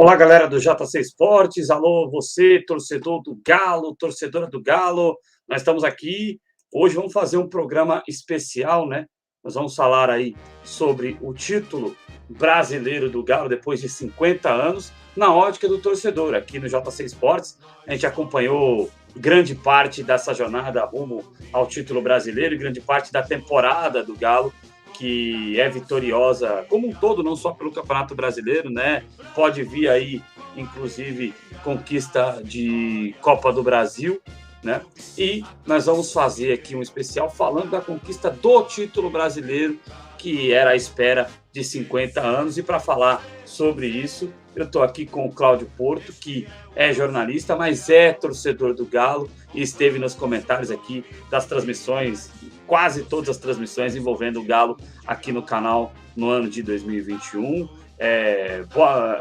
Olá, galera do JC Esportes. Alô, você, torcedor do Galo, torcedora do Galo. Nós estamos aqui. Hoje vamos fazer um programa especial, né? Nós vamos falar aí sobre o título brasileiro do Galo depois de 50 anos, na ótica do torcedor. Aqui no JC Esportes, a gente acompanhou grande parte dessa jornada rumo ao título brasileiro e grande parte da temporada do Galo, que é vitoriosa como um todo, não só pelo Campeonato Brasileiro, né? Pode vir aí, inclusive, conquista de Copa do Brasil, né? E nós vamos fazer aqui um especial falando da conquista do título brasileiro, que era a espera de 50 anos. E para falar sobre isso, eu estou aqui com o Cláudio Porto, que é jornalista, mas é torcedor do Galo e esteve nos comentários aqui das transmissões, quase todas as transmissões envolvendo o Galo aqui no canal no ano de 2021.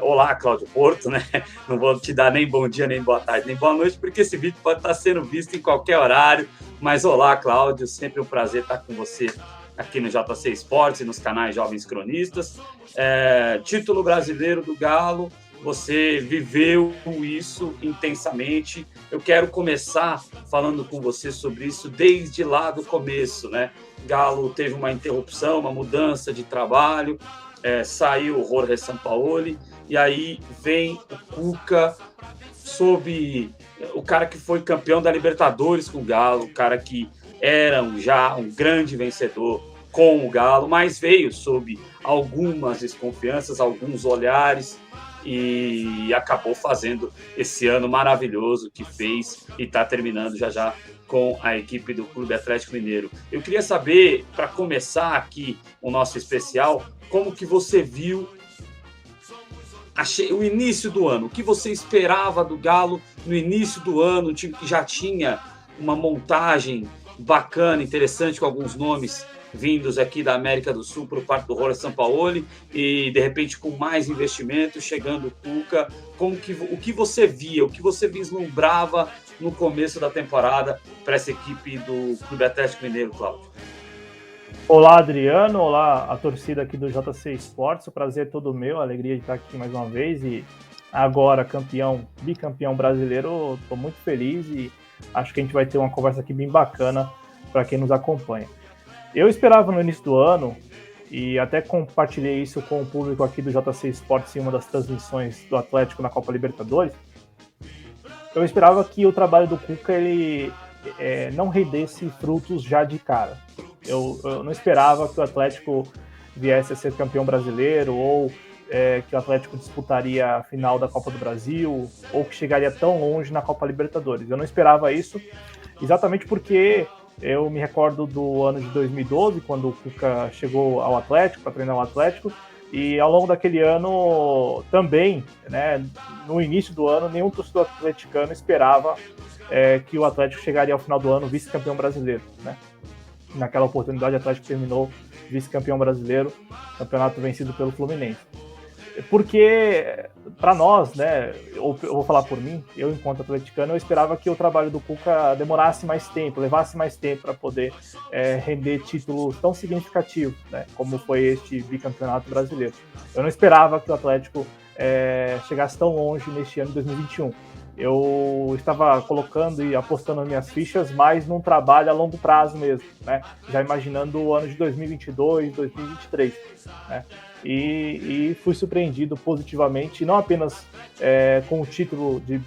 Olá, Cláudio Porto, né? Não vou te dar nem bom dia, nem boa tarde, nem boa noite, porque esse vídeo pode estar sendo visto em qualquer horário. Mas olá, Cláudio, sempre um prazer estar com você aqui no JC Esportes e nos canais Jovens Cronistas. Título brasileiro do Galo, você viveu isso intensamente. Eu quero começar falando com você sobre isso desde lá do começo, né? Galo teve uma interrupção, uma mudança de trabalho, saiu o Jorge Sampaoli, e aí vem o Cuca, sob o cara que foi campeão da Libertadores com o Galo, o cara que era já um grande vencedor com o Galo, mas veio sob algumas desconfianças, alguns olhares, e acabou fazendo esse ano maravilhoso que fez e está terminando já com a equipe do Clube Atlético Mineiro. Eu queria saber, para começar aqui o nosso especial, como que você viu o início do ano, o que você esperava do Galo no início do ano, um time que já tinha uma montagem bacana, interessante, com alguns nomes vindos aqui da América do Sul por parte do Jorge Sampaoli, e de repente com mais investimento, chegando o Cuca. O que você via, o que você vislumbrava no começo da temporada para essa equipe do Clube Atlético Mineiro, Cláudio? Olá, Adriano. Olá, a torcida aqui do JC Esportes. O prazer é todo meu, a alegria de estar aqui mais uma vez. E agora, bicampeão brasileiro, estou muito feliz e acho que a gente vai ter uma conversa aqui bem bacana para quem nos acompanha. Eu esperava no início do ano, e até compartilhei isso com o público aqui do JC Esportes em uma das transmissões do Atlético na Copa Libertadores, eu esperava que o trabalho do Cuca ele não rendesse frutos já de cara. Eu não esperava que o Atlético viesse a ser campeão brasileiro, ou que o Atlético disputaria a final da Copa do Brasil, ou que chegaria tão longe na Copa Libertadores. Eu não esperava isso, exatamente porque eu me recordo do ano de 2012, quando o Cuca chegou ao Atlético, para treinar o Atlético, e ao longo daquele ano também, né, no início do ano, nenhum torcedor atleticano esperava que o Atlético chegaria ao final do ano vice-campeão brasileiro, né? Naquela oportunidade, o Atlético terminou vice-campeão brasileiro, campeonato vencido pelo Fluminense. Porque, para nós, né, eu vou falar por mim, eu enquanto atleticano, eu esperava que o trabalho do Cuca demorasse mais tempo, levasse mais tempo para poder render títulos tão significativos, né, como foi este bicampeonato brasileiro. Eu não esperava que o Atlético chegasse tão longe neste ano de 2021. Eu estava colocando e apostando minhas fichas mais num trabalho a longo prazo mesmo, né? Já imaginando o ano de 2022, 2023, né? E fui surpreendido positivamente, não apenas com o título de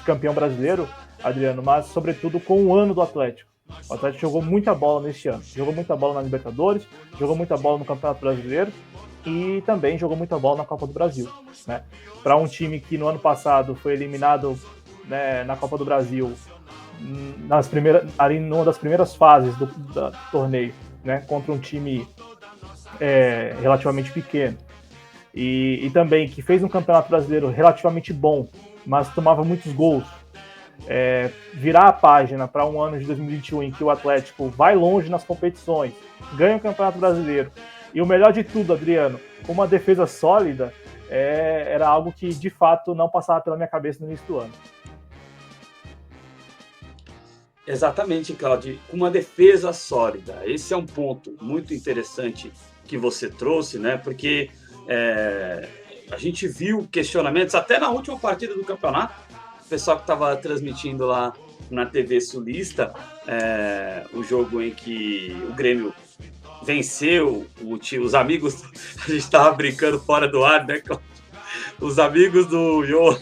campeão brasileiro, Adriano, mas sobretudo com o ano do Atlético. O Atlético jogou muita bola neste ano, jogou muita bola na Libertadores, jogou muita bola no Campeonato Brasileiro, e também jogou muita bola na Copa do Brasil, né? Para um time que no ano passado foi eliminado, né, na Copa do Brasil, ali numa das primeiras fases do torneio, né, contra um time relativamente pequeno, e também que fez um Campeonato Brasileiro relativamente bom, mas tomava muitos gols. Virar a página para um ano de 2021 em que o Atlético vai longe nas competições, ganha o Campeonato Brasileiro, e o melhor de tudo, Adriano, com uma defesa sólida, era algo que de fato não passava pela minha cabeça no início do ano. Exatamente, Claudio, com uma defesa sólida. Esse é um ponto muito interessante que você trouxe, né? Porque a gente viu questionamentos, até na última partida do campeonato, o pessoal que estava transmitindo lá na TV Sulista, o jogo em que o Grêmio venceu os amigos, a gente estava brincando fora do ar, né? Os amigos do Johan,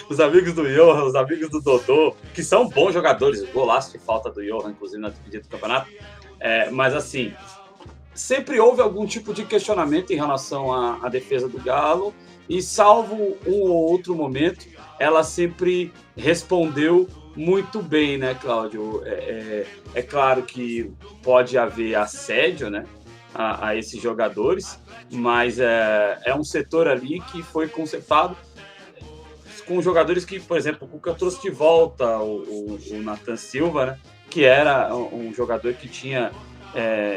os amigos do Dodô, que são bons jogadores, golaço de falta do Johan, inclusive na despedida do campeonato, mas assim, sempre houve algum tipo de questionamento em relação à defesa do Galo, e salvo um ou outro momento, ela sempre respondeu muito bem, né, Cláudio? É claro que pode haver assédio, né, a esses jogadores, mas é um setor ali que foi consertado com jogadores que, por exemplo, o Cuca trouxe de volta o Nathan Silva, né, que era um jogador que tinha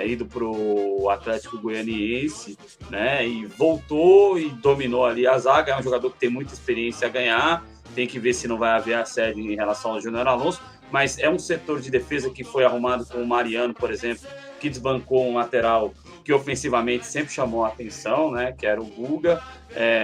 ido para o Atlético Goianiense, né, e voltou e dominou ali a zaga. É um jogador que tem muita experiência a ganhar, tem que ver se não vai haver assédio em relação ao Júnior Alonso, mas é um setor de defesa que foi arrumado com o Mariano, por exemplo, que desbancou um lateral que ofensivamente sempre chamou a atenção, né, que era o Guga.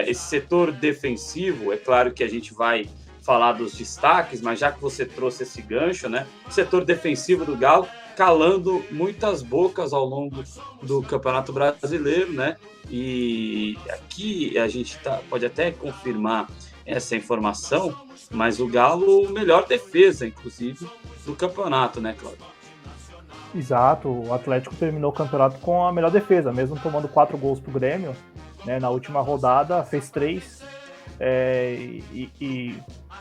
Esse setor defensivo, é claro que a gente vai falar dos destaques, mas já que você trouxe esse gancho, né, o setor defensivo do Galo calando muitas bocas ao longo do Campeonato Brasileiro, né? E aqui a gente pode até confirmar essa informação, mas o Galo, melhor defesa, inclusive, do campeonato, né, Cláudio? Exato, o Atlético terminou o campeonato com a melhor defesa, mesmo tomando 4 gols pro Grêmio, né, na última rodada fez 3,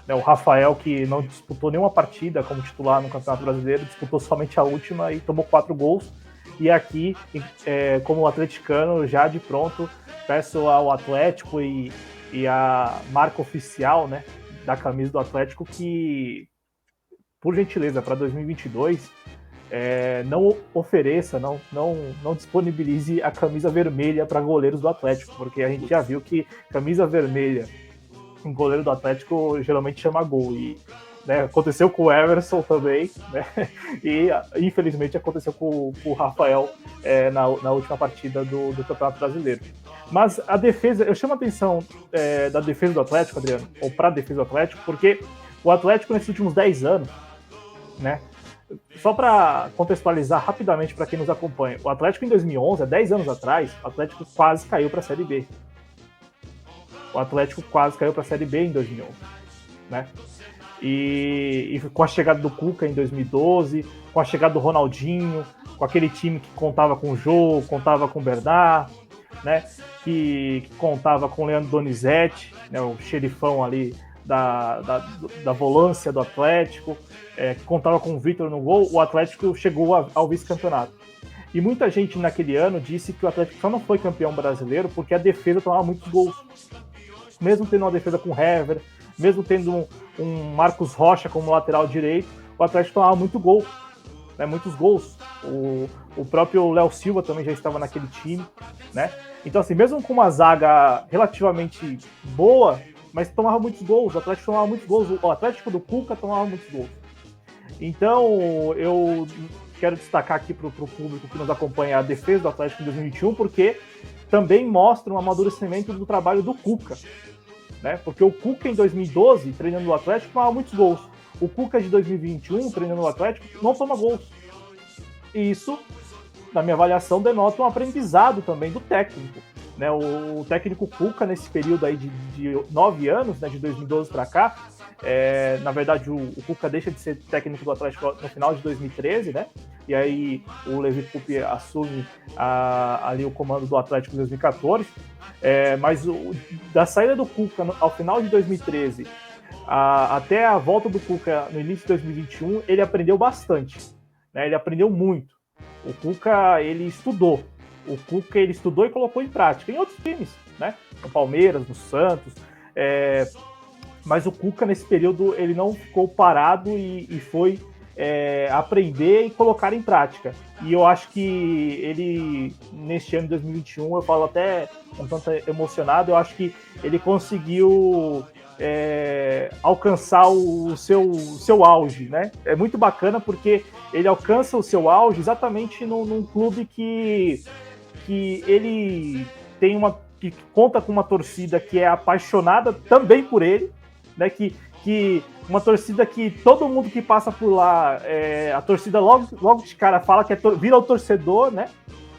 né, o Rafael, que não disputou nenhuma partida como titular no Campeonato Brasileiro, disputou somente a última e tomou 4 gols. E aqui, como atleticano, já de pronto, peço ao Atlético e a marca oficial, né, da camisa do Atlético que, por gentileza, para 2022, não ofereça, não disponibilize a camisa vermelha para goleiros do Atlético, porque a gente já viu que camisa vermelha em goleiro do Atlético geralmente chama gol, e né, aconteceu com o Everson também, né, e infelizmente aconteceu com o Rafael na última partida do Campeonato Brasileiro. Mas a defesa, eu chamo a atenção da defesa do Atlético, Adriano, ou para a defesa do Atlético, porque o Atlético nesses últimos 10 anos, né, só para contextualizar rapidamente para quem nos acompanha, o Atlético em 2011, há 10 anos atrás, o Atlético quase caiu para a Série B. O Atlético quase caiu para a Série B em 2011, né? E com a chegada do Cuca em 2012, com a chegada do Ronaldinho, com aquele time que contava com o Jô, contava com o Bernard, né? Que contava com o Leandro Donizete, né? O xerifão ali da volância do Atlético, que contava com o Vitor no gol. O Atlético chegou ao vice-campeonato. E muita gente naquele ano disse que o Atlético só não foi campeão brasileiro porque a defesa tomava muitos gols. Mesmo tendo uma defesa com Hever, mesmo tendo um Marcos Rocha como lateral direito, o Atlético tomava muito gol, né, muitos gols. O próprio Léo Silva também já estava naquele time, né? Então, assim, mesmo com uma zaga relativamente boa, mas tomava muitos gols, o Atlético tomava muitos gols, o Atlético do Cuca tomava muitos gols. Então, eu quero destacar aqui para o público que nos acompanha a defesa do Atlético em 2021, porque também mostra um amadurecimento do trabalho do Cuca, né? Porque o Cuca em 2012, treinando o Atlético, tomava muitos gols. O Cuca de 2021, treinando o Atlético, não toma gols. E isso, na minha avaliação, denota um aprendizado também do técnico, né? O técnico Cuca, nesse período aí de 9 anos, né, de 2012 para cá, na verdade o Cuca deixa de ser técnico do Atlético no final de 2013, né? E aí o Levi Coupe assume ali o comando do Atlético em 2014. Mas da saída do Cuca ao final de 2013 até a volta do Cuca no início de 2021, ele aprendeu bastante, né? Ele aprendeu muito. O Cuca, ele estudou. O Cuca, ele estudou e colocou em prática em outros times, né? No Palmeiras, no Santos. Mas o Cuca, nesse período, ele não ficou parado e foi aprender e colocar em prática. E eu acho que ele, neste ano de 2021, eu falo até um tanto emocionado, eu acho que ele conseguiu alcançar o seu auge, né? É muito bacana porque ele alcança o seu auge exatamente num clube que ele tem que conta com uma torcida que é apaixonada também por ele, né? Que uma torcida que todo mundo que passa por lá, a torcida logo de cara fala que vira o torcedor, né?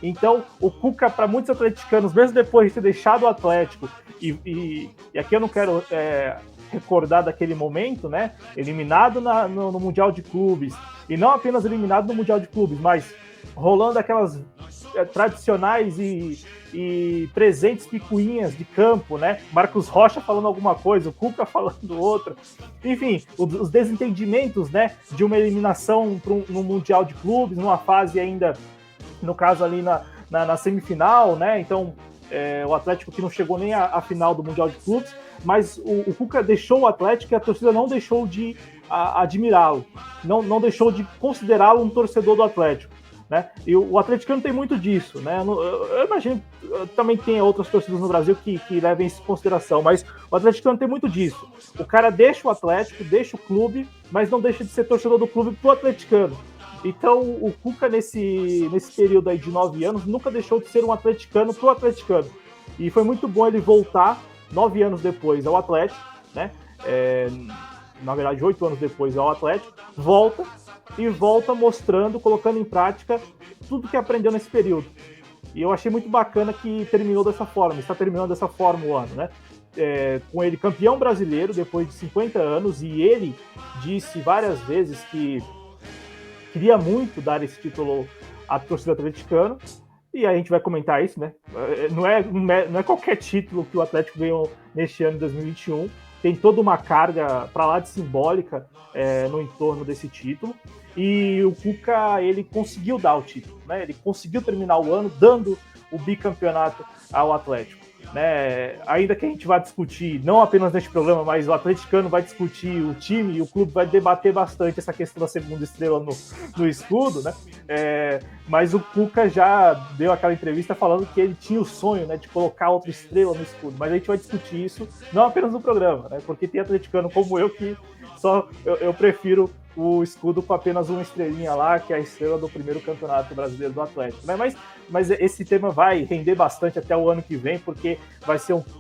Então, o Cuca, para muitos atleticanos, mesmo depois de ter deixado o Atlético, e aqui eu não quero recordar daquele momento, né? Eliminado no Mundial de Clubes, e não apenas eliminado no Mundial de Clubes, mas rolando aquelas tradicionais e presentes picuinhas de campo, né? Marcos Rocha falando alguma coisa, o Cuca falando outra. Enfim, os desentendimentos, né? De uma eliminação no Mundial de Clubes, numa fase ainda, no caso ali na semifinal, né? Então, o Atlético que não chegou nem à final do Mundial de Clubes, mas o Cuca deixou o Atlético e a torcida não deixou de admirá-lo, não deixou de considerá-lo um torcedor do Atlético. Né? E o atleticano tem muito disso, né? Eu imagino também tem outras torcidas no Brasil que levem isso em consideração, mas o atleticano tem muito disso. O cara deixa o Atlético, deixa o clube, mas não deixa de ser torcedor do clube pro atleticano. Então o Cuca nesse período aí de 9 anos nunca deixou de ser um atleticano pro atleticano. E foi muito bom ele voltar 9 anos depois ao Atlético, né? Na verdade 8 anos depois ao Atlético, volta mostrando, colocando em prática tudo que aprendeu nesse período. E eu achei muito bacana que terminou dessa forma, está terminando dessa forma o ano, né? Com ele campeão brasileiro depois de 50 anos, e ele disse várias vezes que queria muito dar esse título à torcida atleticana, e a gente vai comentar isso, né? Não é qualquer título que o Atlético ganhou neste ano de 2021, tem toda uma carga para lá de simbólica no entorno desse título. E o Cuca, ele conseguiu dar o título, né? Ele conseguiu terminar o ano dando o bicampeonato ao Atlético, né? Ainda que a gente vá discutir, não apenas neste programa, mas o atleticano vai discutir o time e o clube vai debater bastante essa questão da segunda estrela no escudo, né? Mas o Cuca já deu aquela entrevista falando que ele tinha o sonho, né, de colocar outra estrela no escudo, mas a gente vai discutir isso não apenas no programa, né? Porque tem atleticano como eu que eu prefiro o escudo com apenas uma estrelinha lá, que é a estrela do primeiro campeonato brasileiro do Atlético, né? Mas esse tema vai render bastante até o ano que vem, porque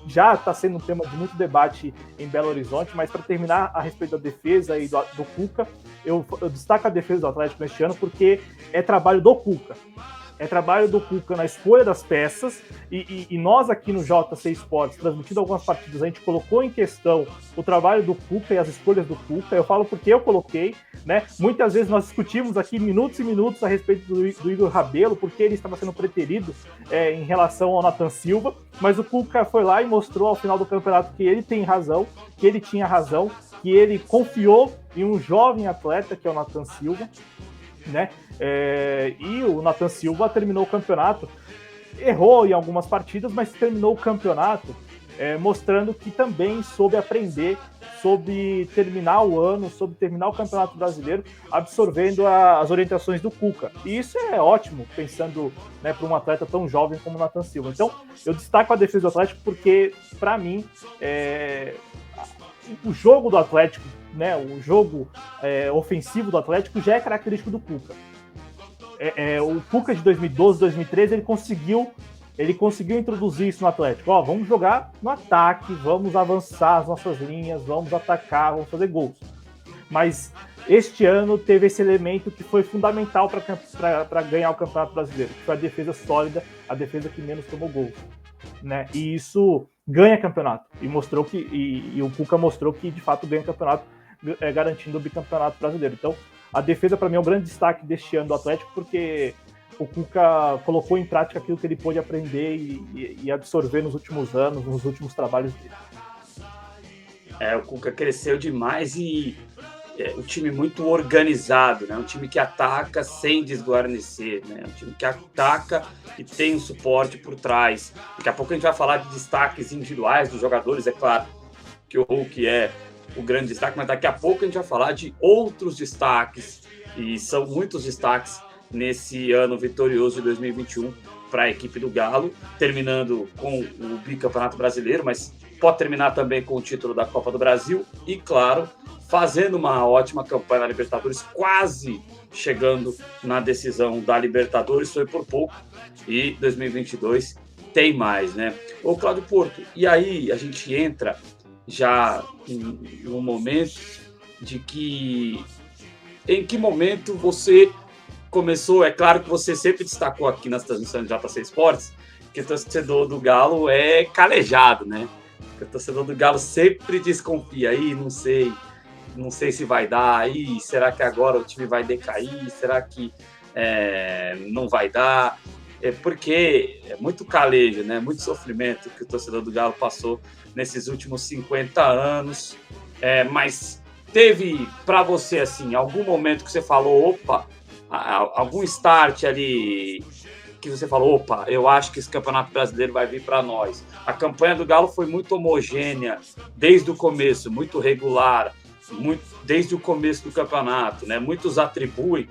já está sendo um tema de muito debate em Belo Horizonte. Mas para terminar a respeito da defesa e do Cuca, eu destaco a defesa do Atlético neste ano porque é trabalho do Cuca. É trabalho do Cuca na escolha das peças, e nós aqui no JC Esportes, transmitindo algumas partidas, a gente colocou em questão o trabalho do Cuca e as escolhas do Cuca. Eu falo porque eu coloquei, né? Muitas vezes nós discutimos aqui minutos e minutos a respeito do Igor Rabelo, porque ele estava sendo preterido em relação ao Nathan Silva, mas o Cuca foi lá e mostrou ao final do campeonato que ele tem razão, que ele tinha razão, que ele confiou em um jovem atleta, que é o Nathan Silva, né? E o Nathan Silva terminou o campeonato, errou em algumas partidas, mas terminou o campeonato mostrando que também soube aprender, soube terminar o ano, soube terminar o Campeonato Brasileiro, absorvendo as orientações do Cuca. E isso é ótimo, pensando, né, para um atleta tão jovem como o Nathan Silva. Então, eu destaco a defesa do Atlético porque, para mim, o jogo do Atlético, né, o jogo ofensivo do Atlético já é característico do Cuca. O Cuca de 2012, 2013, ele conseguiu introduzir isso no Atlético. Vamos jogar no ataque, vamos avançar as nossas linhas, vamos atacar, vamos fazer gols. Mas este ano teve esse elemento que foi fundamental para ganhar o Campeonato Brasileiro, que foi a defesa sólida, a defesa que menos tomou gols, né? E isso ganha campeonato. E o Cuca mostrou que de fato ganha campeonato, garantindo o bicampeonato brasileiro. Então, a defesa, para mim, é um grande destaque deste ano do Atlético, porque o Cuca colocou em prática aquilo que ele pôde aprender e absorver nos últimos anos, nos últimos trabalhos dele. O Cuca cresceu demais e um time muito organizado, né? Um time que ataca sem desguarnecer, né? Um time que ataca e tem um suporte por trás. Daqui a pouco a gente vai falar de destaques individuais dos jogadores, é claro que o Hulk é o grande destaque, mas daqui a pouco a gente vai falar de outros destaques, e são muitos destaques nesse ano vitorioso de 2021 para a equipe do Galo, terminando com o bicampeonato brasileiro, mas pode terminar também com o título da Copa do Brasil e, claro, fazendo uma ótima campanha na Libertadores, quase chegando na decisão da Libertadores, foi por pouco, e 2022 tem mais, né? Ô, Cláudio Porto, e aí a gente entra já num momento de que... Em que momento você começou? É claro que você sempre destacou aqui nas transmissões do JC Esportes que o torcedor do Galo é calejado, né? Que o torcedor do Galo sempre desconfia. Aí, não sei se vai dar. Aí, será que agora o time vai decair? Será que não vai dar? Porque é muito calejo, né? Muito sofrimento que o torcedor do Galo passou nesses últimos 50 anos. Mas teve para você assim algum momento que você falou, opa, algum start ali que você falou, opa, eu acho que esse Campeonato Brasileiro vai vir para nós. A campanha do Galo foi muito homogênea desde o começo, muito regular, desde o começo do campeonato, né? Muitos atribuem,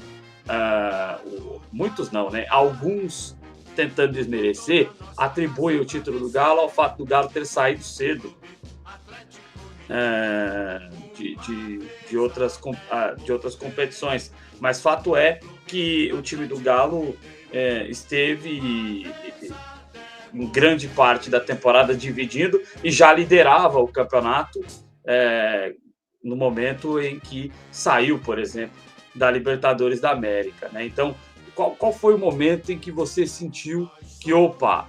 muitos não, né? Alguns, tentando desmerecer, atribuem o título do Galo ao fato do Galo ter saído cedo de outras competições. Mas fato é que o time do Galo esteve em grande parte da temporada dividindo e já liderava o campeonato no momento em que saiu, por exemplo, da Libertadores da América, né? Então, qual foi o momento em que você sentiu que, opa,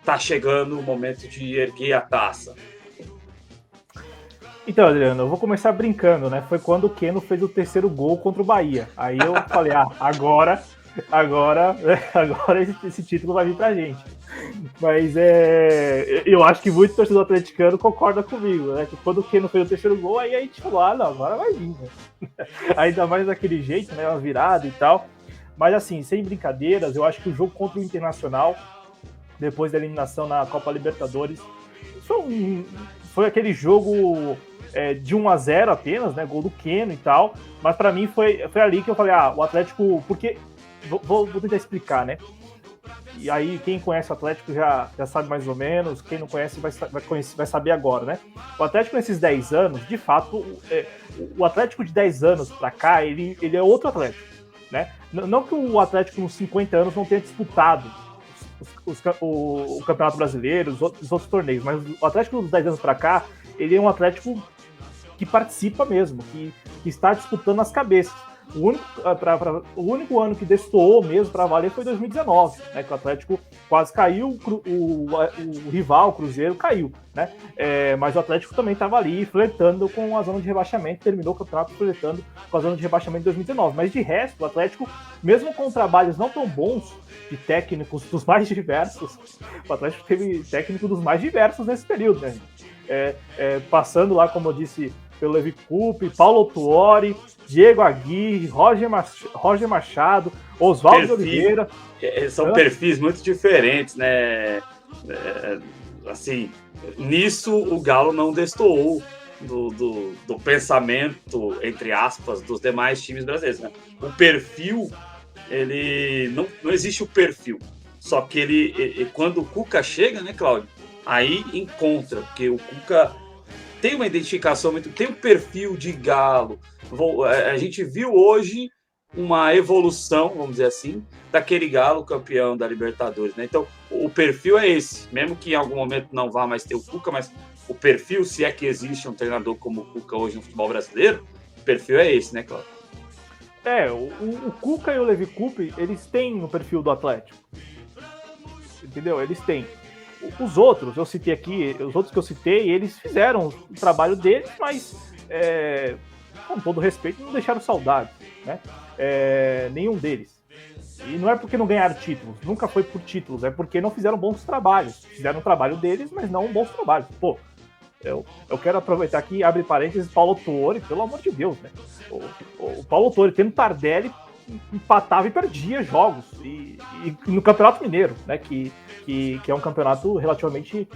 tá chegando o momento de erguer a taça? Então, Adriano, eu vou começar brincando, né? Foi quando o Keno fez o terceiro gol contra o Bahia. Aí eu falei, agora esse título vai vir pra gente. Mas eu acho que muito torcedor atleticano concorda comigo, né? Que quando o Keno fez o terceiro gol, aí a gente falou, não, agora vai vir, né? Ainda mais daquele jeito, né? Uma virada e tal. Mas assim, sem brincadeiras, eu acho que o jogo contra o Internacional, depois da eliminação na Copa Libertadores, foi aquele jogo de 1-0 apenas, né? Gol do Keno e tal. Mas pra mim foi ali que eu falei, o Atlético... Porque, vou tentar explicar, né? E aí quem conhece o Atlético já sabe mais ou menos, quem não conhece vai saber agora, né? O Atlético nesses 10 anos, de fato, o Atlético de 10 anos pra cá, ele é outro Atlético, né? Não que o Atlético nos 50 anos não tenha disputado o Campeonato Brasileiro, os outros torneios, mas o Atlético dos 10 anos para cá, ele é um Atlético que participa mesmo, que está disputando as cabeças. O único ano que destoou mesmo para valer foi 2019, né, que o Atlético quase caiu, o rival, o Cruzeiro, caiu, né? Mas o Atlético também estava ali flertando com a zona de rebaixamento, terminou o campeonato flertando com a zona de rebaixamento de 2019. Mas de resto, o Atlético, mesmo com trabalhos não tão bons de técnicos dos mais diversos, o Atlético teve técnico dos mais diversos nesse período, né? Passando lá, como eu disse, pelo Levi Coupe, Paulo Tuori, Diego Aguirre, Roger Machado, Oswaldo Oliveira. São perfis muito diferentes, né? Assim, nisso o Galo não destoou do pensamento, entre aspas, dos demais times brasileiros, né? O perfil, ele não existe o perfil, só que ele quando o Cuca chega, né, Cláudio? Aí encontra, porque o Cuca tem uma identificação, tem um perfil de Galo. A gente viu hoje uma evolução, vamos dizer assim, daquele Galo campeão da Libertadores, né? Então, o perfil é esse. Mesmo que em algum momento não vá mais ter o Cuca, mas o perfil, se é que existe um treinador como o Cuca hoje no futebol brasileiro, o perfil é esse, né, Cláudio? O Cuca e o Levi Coupe, eles têm o perfil do Atlético. Entendeu? Eles têm. Os outros, eu citei aqui, os outros que eu citei, eles fizeram o trabalho deles, mas, com todo respeito, não deixaram saudade, né? Nenhum deles. E não é porque não ganharam títulos, nunca foi por títulos, é porque não fizeram bons trabalhos. Fizeram o trabalho deles, mas não bons trabalhos. Pô, eu quero aproveitar aqui, abre parênteses, Paulo Tuori, pelo amor de Deus, né? O Paulo Tuori, tendo Tardelli, empatava e perdia jogos. E no Campeonato Mineiro, né? Que é um campeonato relativamente...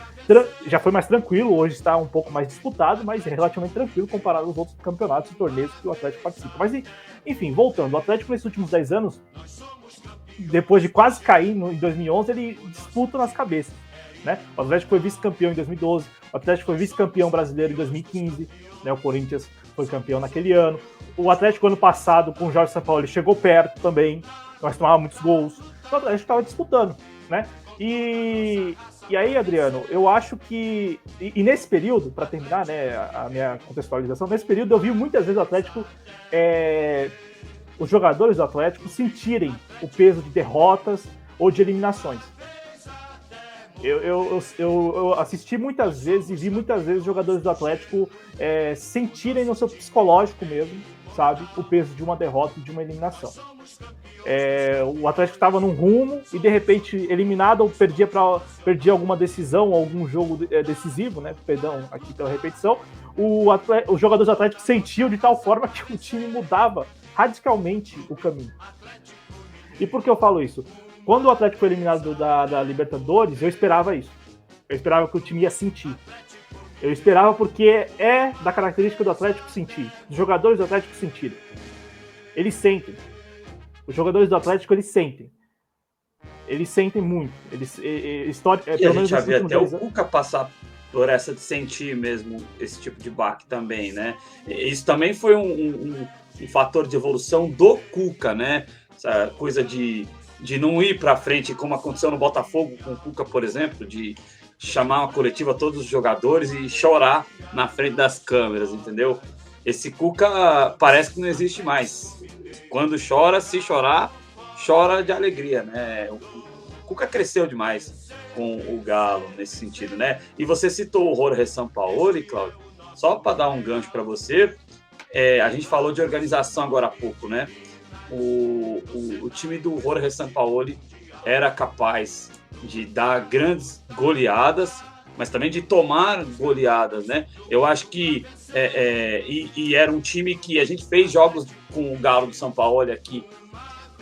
Já foi mais tranquilo, hoje está um pouco mais disputado, mas é relativamente tranquilo comparado aos outros campeonatos e torneios que o Atlético participa. Mas, enfim, voltando, o Atlético nesses últimos 10 anos, depois de quase cair em 2011, ele disputa nas cabeças, né? O Atlético foi vice-campeão em 2012, o Atlético foi vice-campeão brasileiro em 2015, né? O Corinthians foi campeão naquele ano. O Atlético, ano passado, com o Jorge Sampaoli, chegou perto também, mas tomava muitos gols. O Atlético estava disputando, né? E aí, Adriano, eu acho que... E nesse período, para terminar, né, a minha contextualização, nesse período eu vi muitas vezes o Atlético, os jogadores do Atlético sentirem o peso de derrotas ou de eliminações. Eu assisti muitas vezes e vi muitas vezes jogadores do Atlético sentirem no seu psicológico mesmo, sabe, o peso de uma derrota e de uma eliminação. O Atlético estava num rumo e de repente eliminado ou perdia alguma decisão, algum jogo decisivo, né? Perdão aqui pela repetição. Os jogadores do Atlético sentiam de tal forma que o time mudava radicalmente o caminho. E por que eu falo isso? Quando o Atlético foi eliminado da Libertadores, eu esperava isso. Eu esperava que o time ia sentir. Eu esperava porque é da característica do Atlético sentir. Os jogadores do Atlético sentirem. Eles sentem. Os jogadores do Atlético, eles sentem. Eles sentem muito. E a gente já viu até o Cuca passar por essa de sentir mesmo esse tipo de baque também, né? Isso também foi um fator de evolução do Cuca, né? Essa coisa de não ir para frente, como aconteceu no Botafogo com o Cuca, por exemplo, de chamar uma coletiva a todos os jogadores e chorar na frente das câmeras, entendeu? Esse Cuca parece que não existe mais. Quando chora, se chorar, chora de alegria, né? O Cuca cresceu demais com o Galo nesse sentido, né? E você citou o Jorge Sampaoli, Cláudio, só para dar um gancho para você, a gente falou de organização agora há pouco, né? O time do Jorge Sampaoli era capaz de dar grandes goleadas, mas também de tomar goleadas, né? Eu acho que e era um time que a gente fez jogos com o Galo do Sampaoli aqui,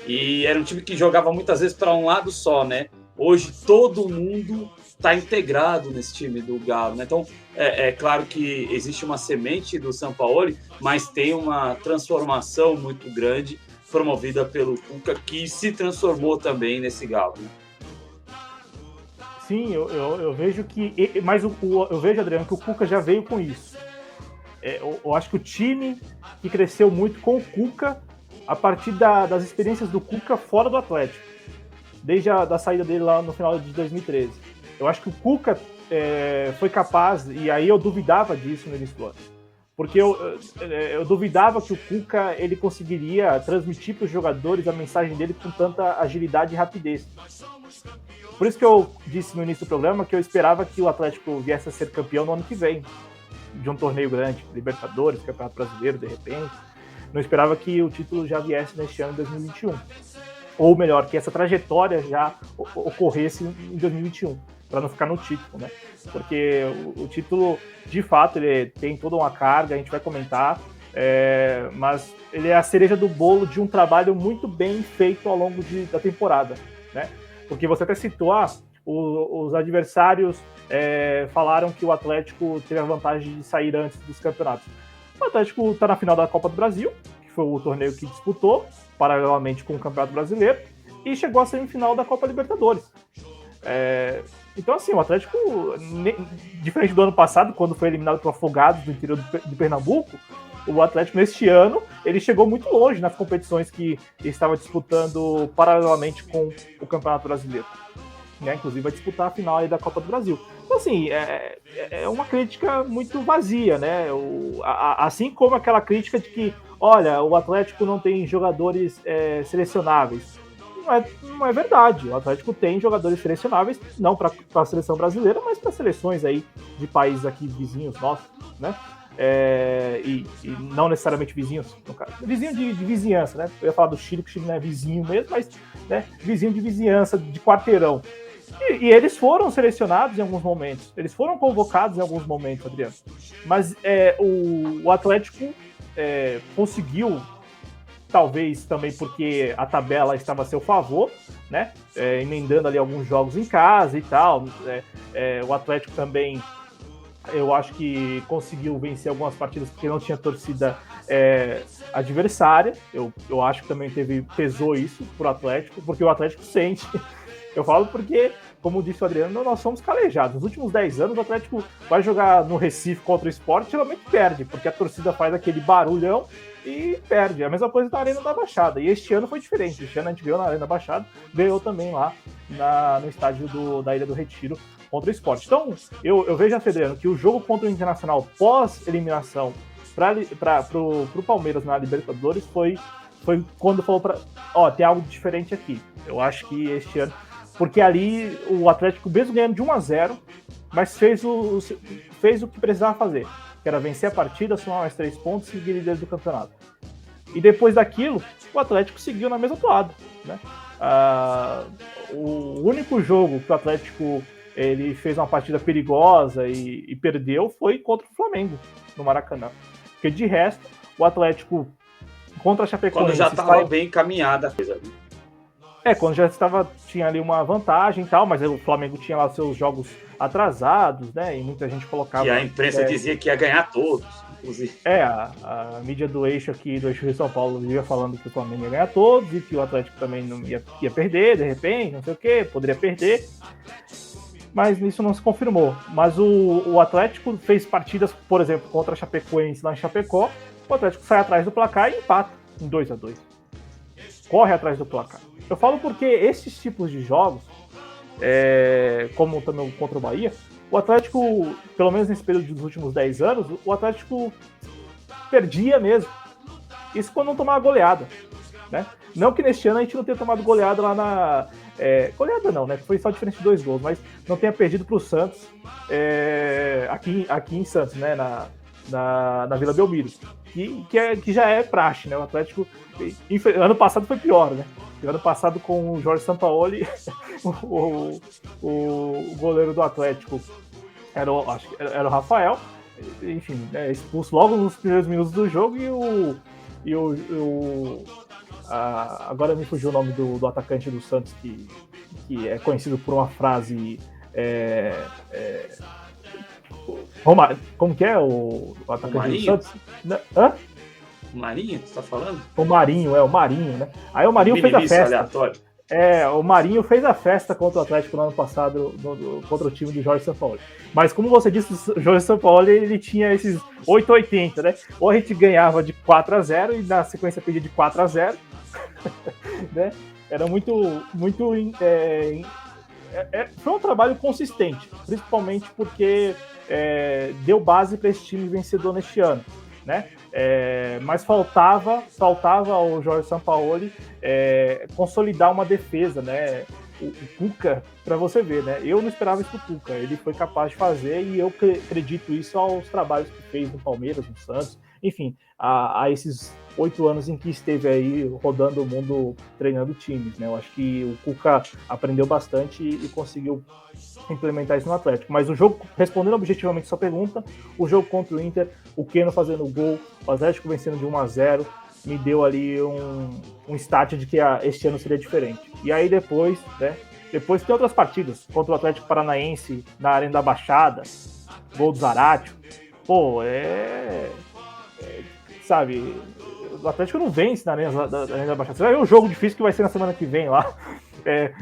e era um time que jogava muitas vezes para um lado só, né? Hoje todo mundo está integrado nesse time do Galo, né? Então é claro que existe uma semente do Sampaoli, mas tem uma transformação muito grande promovida pelo Cuca, que se transformou também nesse Galo, né? Sim, eu vejo que... Mas eu vejo, Adriano, que o Cuca já veio com isso. Eu acho que o time que cresceu muito com o Cuca, a partir das experiências do Cuca fora do Atlético, desde a saída dele lá no final de 2013. Eu acho que o Cuca foi capaz, e aí eu duvidava disso no início do ano, porque eu duvidava que o Cuca ele conseguiria transmitir para os jogadores a mensagem dele com tanta agilidade e rapidez. Por isso que eu disse no início do programa que eu esperava que o Atlético viesse a ser campeão no ano que vem, de um torneio grande, Libertadores, Campeonato Brasileiro, de repente. Não esperava que o título já viesse neste ano, em 2021. Ou melhor, que essa trajetória já ocorresse em 2021, para não ficar no título, né? Porque o título, de fato, ele tem toda uma carga, a gente vai comentar, mas ele é a cereja do bolo de um trabalho muito bem feito ao longo da temporada, né? Porque você até citou, os adversários falaram que o Atlético teve a vantagem de sair antes dos campeonatos. O Atlético está na final da Copa do Brasil, que foi o torneio que disputou, paralelamente com o Campeonato Brasileiro, e chegou à semifinal da Copa Libertadores. Então, assim, o Atlético, diferente do ano passado, quando foi eliminado por Afogados do interior de Pernambuco, o Atlético, neste ano, ele chegou muito longe nas competições que ele estava disputando paralelamente com o Campeonato Brasileiro. Né? Inclusive, vai disputar a final aí da Copa do Brasil. Então, assim, é uma crítica muito vazia, né? Assim como aquela crítica de que, olha, o Atlético não tem jogadores selecionáveis. Não é verdade. O Atlético tem jogadores selecionáveis, não para a seleção brasileira, mas para seleções aí de países aqui vizinhos nossos, né? E não necessariamente vizinhos, no caso. Vizinho de vizinhança, né? Eu ia falar do Chile, que o Chile não é vizinho mesmo, mas né, vizinho de vizinhança, de quarteirão. E eles foram selecionados em alguns momentos. Eles foram convocados em alguns momentos, Adriano. Mas o Atlético conseguiu, talvez também porque a tabela estava a seu favor, né? Emendando ali alguns jogos em casa e tal. O Atlético também, eu acho que conseguiu vencer algumas partidas porque não tinha torcida adversária. Eu acho que também pesou isso pro Atlético, porque o Atlético sente. Eu falo porque, como disse o Adriano, nós somos calejados. Nos últimos 10 anos, o Atlético vai jogar no Recife contra o Sport, geralmente perde, porque a torcida faz aquele barulhão e perde. A mesma coisa na Arena da Baixada. E este ano foi diferente. Este ano a gente ganhou na Arena da Baixada, ganhou também lá no estádio da Ilha do Retiro contra o Sport. Então, eu vejo, Adriano, que o jogo contra o Internacional pós-eliminação para o Palmeiras na Libertadores foi quando falou tem algo diferente aqui. Eu acho que este ano, porque ali o Atlético, mesmo ganhando de 1-0, mas fez o que precisava fazer, que era vencer a partida, somar mais 3 pontos e seguir líder do campeonato. E depois daquilo, o Atlético seguiu na mesma toada, né? O único jogo que o Atlético ele fez uma partida perigosa e perdeu foi contra o Flamengo, no Maracanã. Porque de resto, o Atlético contra a Chapecoense... Quando já estava bem encaminhada a coisa. Quando já tinha ali uma vantagem e tal, mas o Flamengo tinha lá seus jogos atrasados, né? E muita gente colocava... E a imprensa dizia que ia ganhar todos, inclusive. A mídia do eixo Rio de São Paulo ia falando que o Flamengo ia ganhar todos e que o Atlético também não ia perder, de repente, não sei o quê, poderia perder. Mas isso não se confirmou. Mas o Atlético fez partidas, por exemplo, contra a Chapecoense lá em Chapecó. O Atlético sai atrás do placar e empata em 2-2. Corre atrás do placar. Eu falo porque esses tipos de jogos, como também contra o Bahia, o Atlético, pelo menos nesse período dos últimos 10 anos, o Atlético perdia mesmo. Isso quando não tomava goleada, né? Não que neste ano a gente não tenha tomado goleada lá na... goleada não, né? Foi só diferente de 2 gols, mas não tenha perdido para o Santos aqui em Santos, né? Na Vila Belmiro, que já é praxe, né? O Atlético, ano passado foi pior, né? Ano passado com o Jorge Sampaoli, o goleiro do Atlético era o Rafael, enfim, expulso logo nos primeiros minutos do jogo agora me fugiu o nome do atacante do Santos, que é conhecido por uma frase... como que é o atacante do Santos? Hã? O Marinho, você tá falando? O Marinho, né? Aí o Marinho fez a festa. Aleatório. O Marinho fez a festa contra o Atlético no ano passado, contra o time do Jorge Sampaoli. Mas como você disse, o Jorge Sampaoli, ele tinha esses 880, né? Ou a gente ganhava de 4-0 e na sequência perdia de 4-0, né? Era muito foi um trabalho consistente, principalmente porque deu base para esse time vencedor neste ano, né? Mas faltava ao Jorge Sampaoli consolidar uma defesa, né? O Cuca, para você ver, né? Eu não esperava isso do Cuca, ele foi capaz de fazer e eu acredito isso aos trabalhos que fez no Palmeiras, no Santos, enfim, a esses 8 anos em que esteve aí rodando o mundo treinando times, né? Eu acho que o Cuca aprendeu bastante e conseguiu implementar isso no Atlético. Mas o jogo, respondendo objetivamente sua pergunta, o jogo contra o Inter, o Keno fazendo o gol, o Atlético vencendo de 1-0, me deu ali um start de que este ano seria diferente. E aí depois tem outras partidas, contra o Atlético Paranaense na Arena da Baixada, gol do Zaratio. Pô, sabe, o Atlético não vence na Arena da Baixada. Você vai ver o jogo difícil que vai ser na semana que vem lá.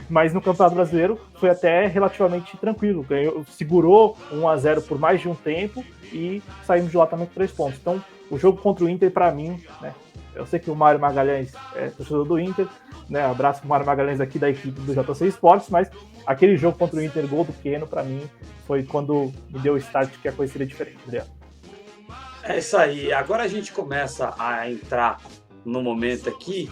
Mas no Campeonato Brasileiro foi até relativamente tranquilo. Segurou 1-0 por mais de um tempo e saímos de lá também com 3 pontos. Então, o jogo contra o Inter, para mim, né? Eu sei que o Mário Magalhães é torcedor do Inter, né? Abraço pro Mário Magalhães aqui da equipe do JC Esportes, mas aquele jogo contra o Inter, gol do Keno, para mim, foi quando me deu o start que a coisa seria diferente, Adriano. É isso aí. Agora a gente começa a entrar no momento aqui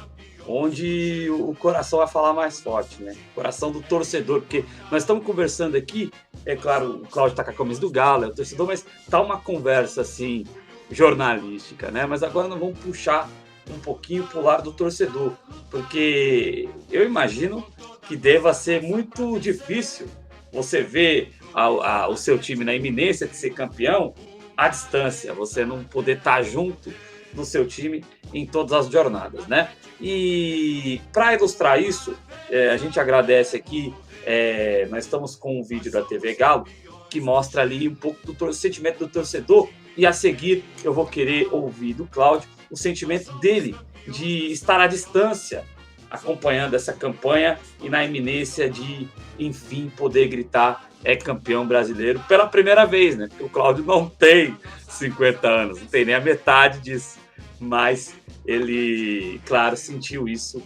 onde o coração vai falar mais forte, né? O coração do torcedor, porque nós estamos conversando aqui, é claro, o Cláudio tá com a camisa do Galo, é o torcedor, mas tá uma conversa, assim, jornalística, né? Mas agora nós vamos puxar um pouquinho pro lado do torcedor, porque eu imagino que deva ser muito difícil você ver o seu time na iminência de ser campeão à distância, você não poder estar junto do seu time em todas as jornadas, né? E para ilustrar isso, a gente agradece aqui, nós estamos com um vídeo da TV Galo que mostra ali um pouco do sentimento do torcedor, e a seguir eu vou querer ouvir do Cláudio o sentimento dele de estar à distância acompanhando essa campanha e na iminência de, enfim, poder gritar campeão brasileiro pela primeira vez, né? Porque o Cláudio não tem 50 anos, não tem nem a metade disso, mas ele, claro, sentiu isso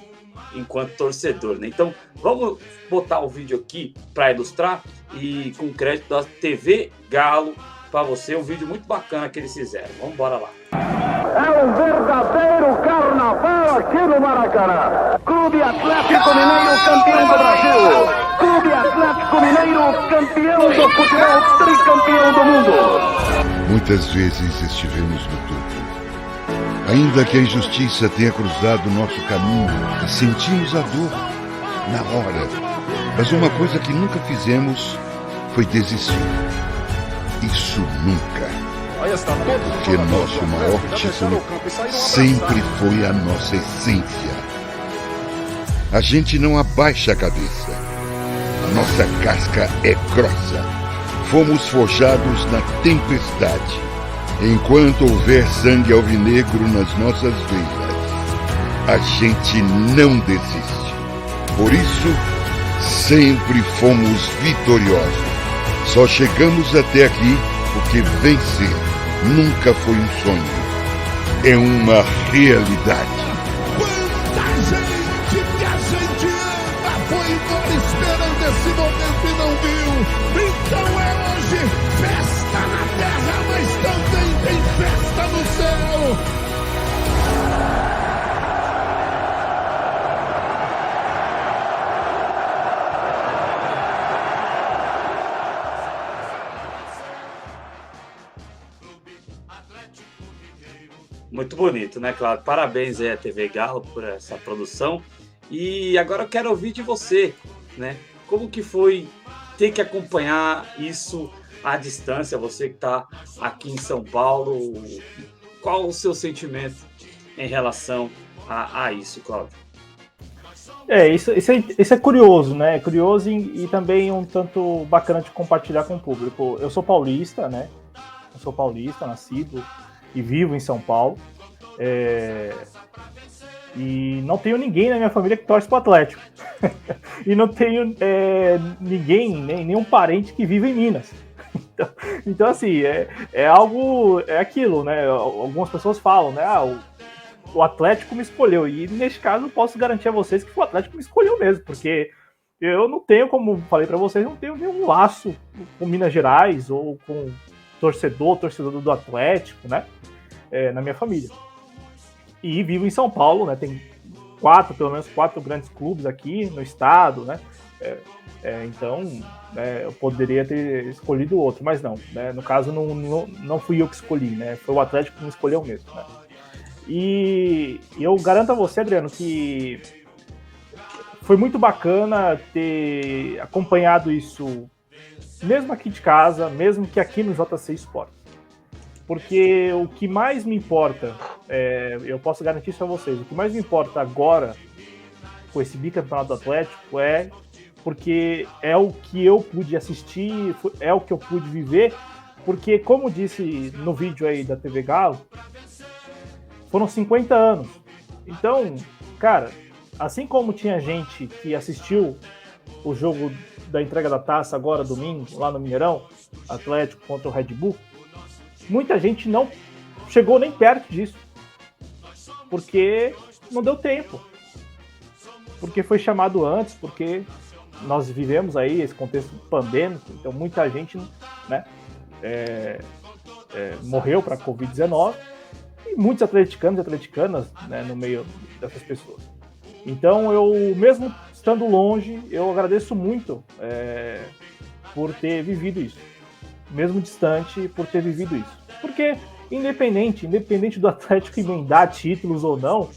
enquanto torcedor, né? Então, vamos botar o vídeo aqui para ilustrar e com crédito da TV Galo para você, um vídeo muito bacana que eles fizeram. Vamos embora lá. É um verdadeiro carnaval aqui no Maracanã. Clube Atlético Mineiro, campeão do Brasil. Clube Atlético Mineiro, campeão do futebol, tricampeão do mundo. Muitas vezes estivemos no topo. Ainda que a injustiça tenha cruzado nosso caminho e sentimos a dor na hora. Mas uma coisa que nunca fizemos foi desistir. Isso nunca. Porque nosso maior título sempre foi a nossa essência. A gente não abaixa a cabeça. A nossa casca é grossa. Fomos forjados na tempestade. Enquanto houver sangue alvinegro nas nossas veias, a gente não desiste. Por isso, sempre fomos vitoriosos. Só chegamos até aqui porque vencer nunca foi um sonho. É uma realidade. Quanta gente que a gente ama foi embora esperando esse momento e não viu. Então é hoje festa na terra, mas também tem festa no céu. Muito bonito, né, Claudio? Parabéns aí à TV Galo por essa produção. E agora eu quero ouvir de você, né? Como que foi ter que acompanhar isso à distância? Você que está aqui em São Paulo, qual o seu sentimento em relação a isso, Claudio? Isso é curioso, né? É curioso e também um tanto bacana de compartilhar com o público. Eu sou paulista, né? Eu sou paulista, nascido e vivo em São Paulo. E não tenho ninguém na minha família que torce pro Atlético. E não tenho ninguém, nenhum parente que vive em Minas. Então assim, é algo, é aquilo, né? Algumas pessoas falam, né? O Atlético me escolheu. E neste caso eu posso garantir a vocês que o Atlético me escolheu mesmo, porque eu não tenho, como falei para vocês, não tenho nenhum laço com Minas Gerais ou com torcedor do Atlético, né? Na minha família. E vivo em São Paulo, né? Tem pelo menos quatro grandes clubes aqui no estado, né? Então, eu poderia ter escolhido outro, mas não, né? No caso, não fui eu que escolhi, né? Foi o Atlético que me escolheu mesmo, né? E eu garanto a você, Adriano, que foi muito bacana ter acompanhado isso, mesmo aqui de casa, mesmo que aqui no JC Sport. Porque o que mais me importa, eu posso garantir isso a vocês, o que mais me importa agora com esse bicampeonato do Atlético porque é o que eu pude assistir, é o que eu pude viver, porque como disse no vídeo aí da TV Galo, foram 50 anos. Então, cara, assim como tinha gente que assistiu o jogo da entrega da taça agora domingo, lá no Mineirão, Atlético contra o Red Bull, muita gente não chegou nem perto disso, porque não deu tempo, porque foi chamado antes, porque nós vivemos aí esse contexto pandêmico, então muita gente, né, morreu para a Covid-19, e muitos atleticanos e atleticanas, né, no meio dessas pessoas. Então eu, mesmo estando longe, eu agradeço muito por ter vivido isso, mesmo distante, por ter vivido isso. Porque, independente do Atlético emendar títulos ou não,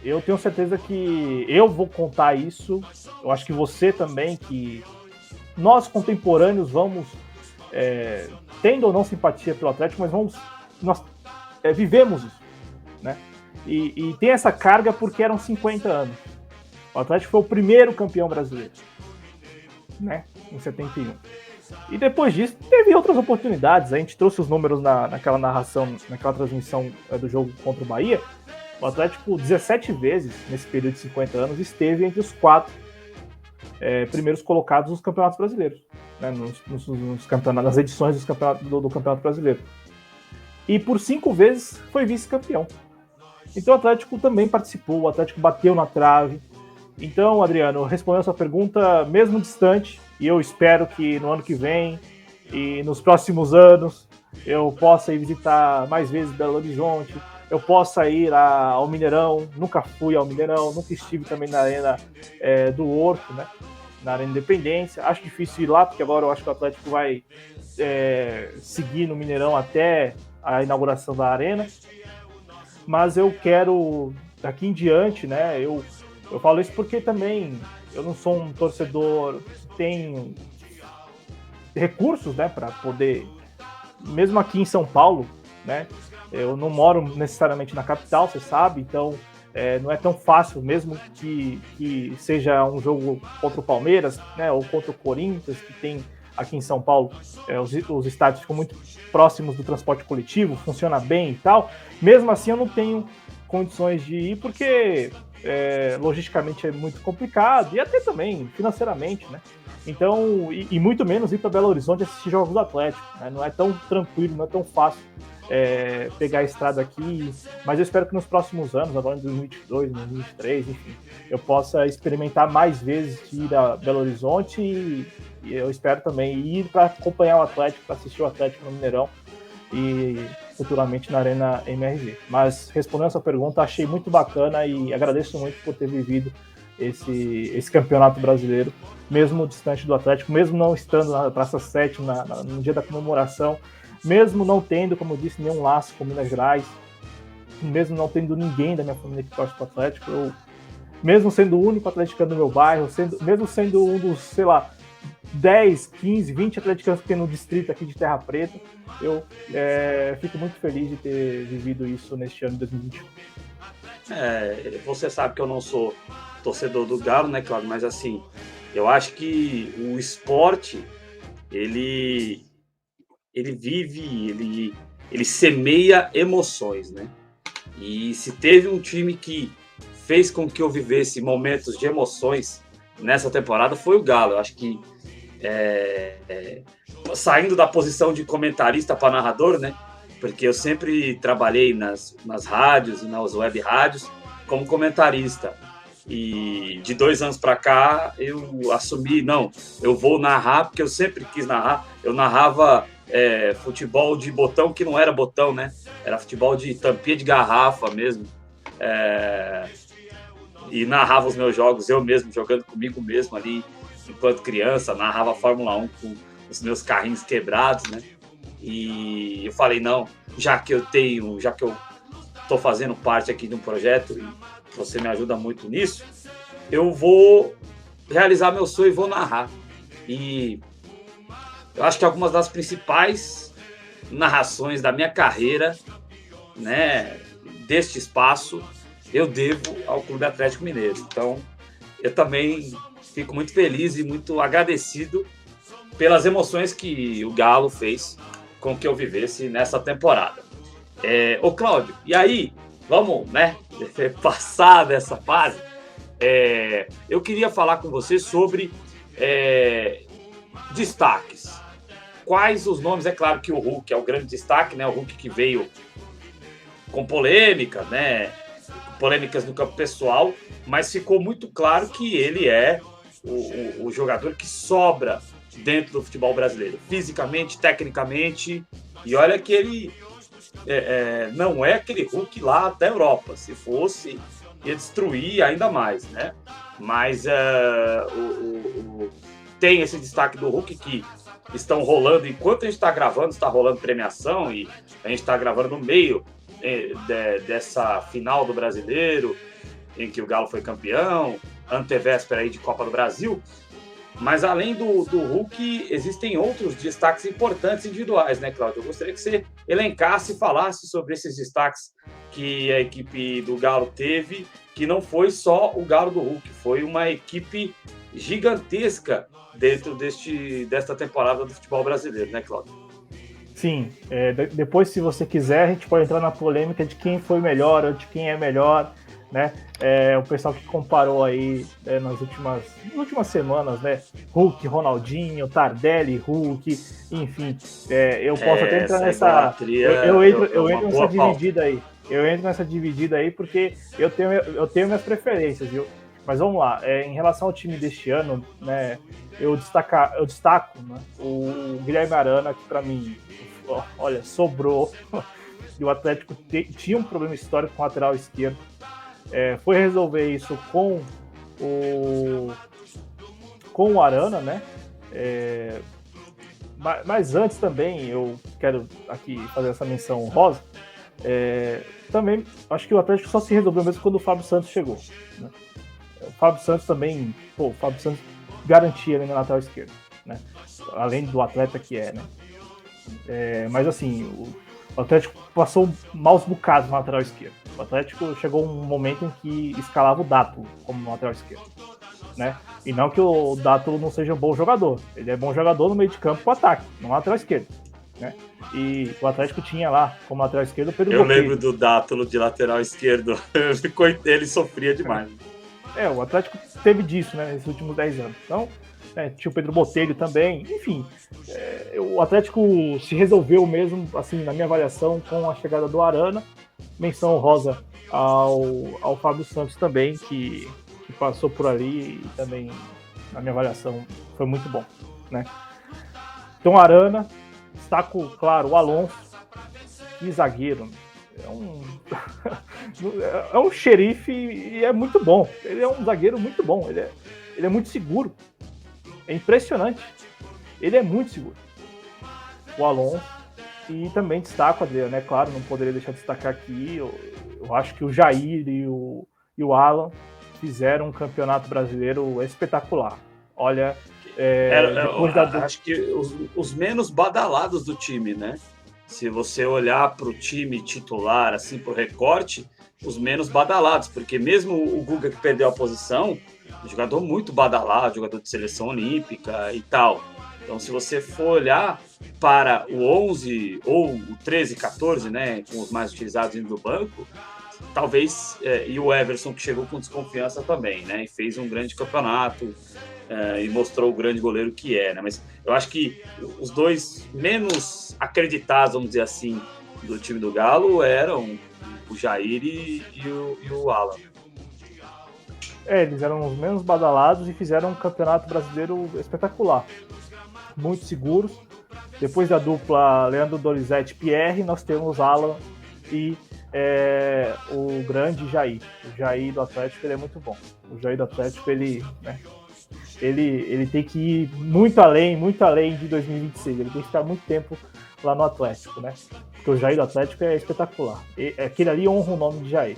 eu tenho certeza que eu vou contar isso. Eu acho que você também, que nós contemporâneos vamos, tendo ou não simpatia pelo Atlético, mas nós vivemos isso, né? E tem essa carga porque eram 50 anos. O Atlético foi o primeiro campeão brasileiro, né? Em 71. E depois disso, teve outras oportunidades. A gente trouxe os números naquela narração, naquela transmissão do jogo contra o Bahia. O Atlético, 17 vezes, nesse período de 50 anos, esteve entre os 4 primeiros colocados nos campeonatos brasileiros, né? Nos campeonatos, nas edições do Campeonato Brasileiro. E por 5 vezes foi vice-campeão. Então o Atlético também participou, o Atlético bateu na trave. Então, Adriano, respondendo a sua pergunta, mesmo distante, e eu espero que no ano que vem e nos próximos anos eu possa ir visitar mais vezes Belo Horizonte, eu possa ir ao Mineirão, nunca fui ao Mineirão, nunca estive também na Arena do Horto, né? Na Arena Independência. Acho difícil ir lá, porque agora eu acho que o Atlético vai seguir no Mineirão até a inauguração da Arena. Mas eu quero, daqui em diante, né? Eu falo isso porque também eu não sou um torcedor que tem recursos, né, para poder, mesmo aqui em São Paulo, né? Eu não moro necessariamente na capital, você sabe, então não é tão fácil, mesmo que seja um jogo contra o Palmeiras, né, ou contra o Corinthians, que tem aqui em São Paulo, os estádios ficam muito próximos do transporte coletivo, funciona bem e tal. Mesmo assim, eu não tenho condições de ir, porque logisticamente é muito complicado, e até também financeiramente, né? Então, e muito menos ir para Belo Horizonte assistir jogos do Atlético, né? Não é tão tranquilo, não é tão fácil pegar a estrada aqui, mas eu espero que nos próximos anos, agora em 2022, 2023, enfim, eu possa experimentar mais vezes de ir a Belo Horizonte e eu espero também ir para acompanhar o Atlético, para assistir o Atlético no Mineirão e futuramente na Arena MRV. Mas respondendo a sua pergunta, achei muito bacana e agradeço muito por ter vivido esse campeonato brasileiro, mesmo distante do Atlético, mesmo não estando na Praça 7 no dia da comemoração, mesmo não tendo, como eu disse, nenhum laço com Minas Gerais, mesmo não tendo ninguém da minha família que torce para o Atlético, mesmo sendo o único atleticano do meu bairro, mesmo sendo um dos, sei lá, 10, 15, 20 atleticanos que tem no distrito aqui de Terra Preta, eu fico muito feliz de ter vivido isso neste ano de 2021. Você sabe que eu não sou torcedor do Galo, né, Cláudio? Mas assim, eu acho que o esporte, ele vive, ele semeia emoções, né? E se teve um time que fez com que eu vivesse momentos de emoções nessa temporada, foi o Galo. Eu acho que saindo da posição de comentarista para narrador, né? Porque eu sempre trabalhei nas rádios e nas web rádios como comentarista. E de 2 anos para cá eu assumi, eu vou narrar, porque eu sempre quis narrar. Eu narrava futebol de botão que não era botão, né? Era futebol de tampinha de garrafa mesmo. E narrava os meus jogos eu mesmo, jogando comigo mesmo ali, enquanto criança. Narrava a Fórmula 1 com os meus carrinhos quebrados, né? E eu falei, já que eu estou fazendo parte aqui de um projeto e você me ajuda muito nisso, eu vou realizar meu sonho e vou narrar. E eu acho que algumas das principais narrações da minha carreira, né, deste espaço, eu devo ao Clube Atlético Mineiro. Então, eu também fico muito feliz e muito agradecido pelas emoções que o Galo fez com que eu vivesse nessa temporada. Ô, Cláudio, e aí, vamos, né, passar dessa fase, eu queria falar com você sobre destaques. Quais os nomes? É claro que o Hulk é o grande destaque, né? O Hulk que veio com polêmica, né? Polêmicas no campo pessoal, mas ficou muito claro que ele é o jogador que sobra dentro do futebol brasileiro, fisicamente, tecnicamente, e olha que ele não é aquele Hulk lá da Europa. Se fosse, ia destruir ainda mais, né? Mas tem esse destaque do Hulk que estão rolando, enquanto a gente está gravando, está rolando premiação e a gente está gravando no meio dessa final do Brasileiro, em que o Galo foi campeão, antevéspera aí de Copa do Brasil. Mas além do Hulk, existem outros destaques importantes individuais, né, Cláudio? Eu gostaria que você elencasse e falasse sobre esses destaques que a equipe do Galo teve, que não foi só o Galo do Hulk, foi uma equipe gigantesca dentro desta temporada do futebol brasileiro, né, Cláudio? Sim, depois, se você quiser, a gente pode entrar na polêmica de quem foi melhor ou de quem é melhor, né? O pessoal que comparou aí nas últimas semanas, né? Hulk, Ronaldinho, Tardelli, Hulk, enfim, eu posso até entrar nessa. Eu entro nessa dividida aí. eu entro nessa dividida aí porque eu tenho minhas preferências, viu? Mas vamos lá, em relação ao time deste ano, né, eu destaco, né, o Guilherme Arana, que para mim, olha, sobrou. E o Atlético tinha um problema histórico com o lateral esquerdo. Foi resolver isso com o Arana, né? Mas antes também, eu quero aqui fazer essa menção honrosa. Também acho que o Atlético só se resolveu mesmo quando o Fábio Santos chegou, né? O Fábio Santos também, o Fábio Santos garantia ali na lateral esquerda, né? Além do atleta que é, né? Mas assim, o Atlético passou maus bocados na lateral esquerda. O Atlético chegou um momento em que escalava o Dátulo como lateral esquerdo, né? E não que o Dátulo não seja um bom jogador. Ele é bom jogador no meio de campo com ataque, no lateral esquerdo, né? E o Atlético tinha lá como lateral esquerdo o Pedro Botelho. Eu lembro do Dátulo de lateral esquerdo. Ele sofria demais. O Atlético teve disso, né, nesses últimos 10 anos. Então, tinha o Pedro Botelho também. Enfim, o Atlético se resolveu mesmo, assim, na minha avaliação, com a chegada do Arana. Menção honrosa ao Fábio Santos também, que passou por ali e também, na minha avaliação, foi muito bom, né? Então, Arana, destaco, claro, o Alonso, que zagueiro, é um xerife e é muito bom. Ele é um zagueiro muito bom, ele é muito seguro, é impressionante, ele é muito seguro, o Alonso. E também destaco, Adriano, né? Claro, não poderia deixar de destacar aqui, eu acho que o Jair e o Alan fizeram um campeonato brasileiro espetacular. Olha, acho que os menos badalados do time, né? Se você olhar para o time titular, assim, para o recorte, os menos badalados, porque mesmo o Guga, que perdeu a posição, um jogador muito badalado, jogador de seleção olímpica e tal. Então, se você for olhar para o 11 ou o 13, 14, né, com os mais utilizados indo do banco, talvez, e o Everson, que chegou com desconfiança também, né, e fez um grande campeonato, e mostrou o grande goleiro que é, né? Mas eu acho que os dois menos acreditados, vamos dizer assim, do time do Galo eram o Jair e o Alan. Eles eram os menos badalados e fizeram um campeonato brasileiro espetacular, muito seguros. Depois da dupla Leandro Donizete Pierre, nós temos Alan e o grande Jair. O Jair do Atlético, ele é muito bom. O Jair do Atlético, ele tem que ir muito além de 2026. Ele tem que ficar muito tempo lá no Atlético, né? Porque o Jair do Atlético é espetacular. Aquele ali honra o nome de Jair.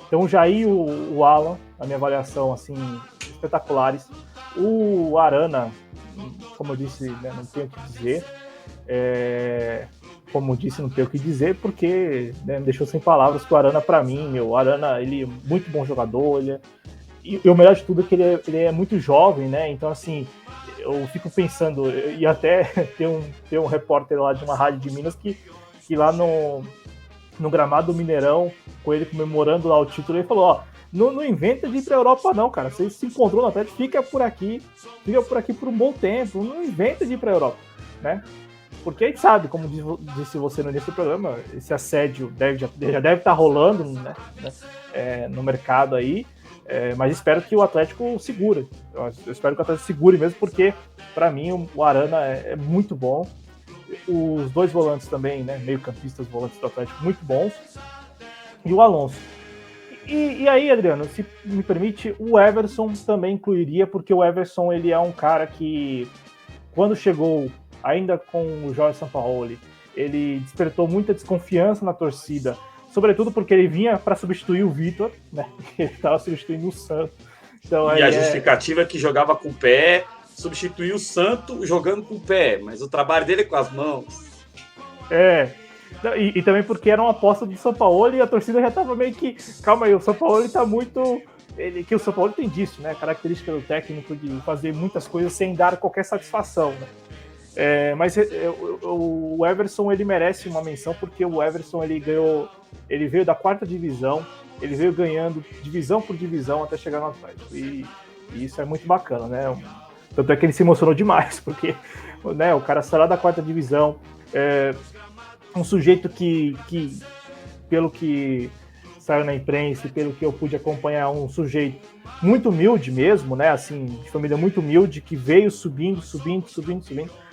Então o Jair e o Alan, na minha avaliação, assim, espetaculares. O Arana, como eu disse, né, não tenho o que dizer. Como eu disse, não tenho o que dizer, porque, né, me deixou sem palavras que o Arana, para mim, o Arana, ele é muito bom jogador, e o melhor de tudo é que ele é muito jovem, né? Então, assim, eu fico pensando, e até tem um repórter lá de uma rádio de Minas que lá no gramado do Mineirão, com ele comemorando lá o título, ele falou, não inventa de ir pra Europa não, cara, você se encontrou no Atlético, fica por aqui por um bom tempo, não inventa de ir pra Europa, né? Porque a gente sabe, como disse você no início do programa, esse assédio já deve estar rolando, né, no mercado aí, mas espero que o Atlético segure. Eu espero que o Atlético segure mesmo, porque, para mim, o Arana é muito bom. Os dois volantes também, né, meio-campistas, volantes do Atlético, muito bons. E o Alonso. E aí, Adriano, se me permite, o Everson também incluiria, porque o Everson, ele é um cara que, quando chegou, ainda com o Jorge Sampaoli, ele despertou muita desconfiança na torcida, sobretudo porque ele vinha para substituir o Vitor, né? Ele estava substituindo o Santo. Então, e a justificativa é que jogava com o pé, substituiu o Santo jogando com o pé, mas o trabalho dele é com as mãos. E também porque era uma aposta do Sampaoli e a torcida já estava meio que... Calma aí, o Sampaoli está muito... que o Sampaoli tem disso, né? Característica do técnico de fazer muitas coisas sem dar qualquer satisfação, né? Mas o Everson, ele merece uma menção, porque o Everson, ele veio da 4ª divisão, ele veio ganhando divisão por divisão até chegar no Atlético, e isso é muito bacana, né? Tanto é que ele se emocionou demais, porque, né, o cara saiu lá da 4ª divisão, um sujeito que pelo que saiu na imprensa e pelo que eu pude acompanhar, um sujeito muito humilde mesmo, né? Assim, de família muito humilde, que veio subindo,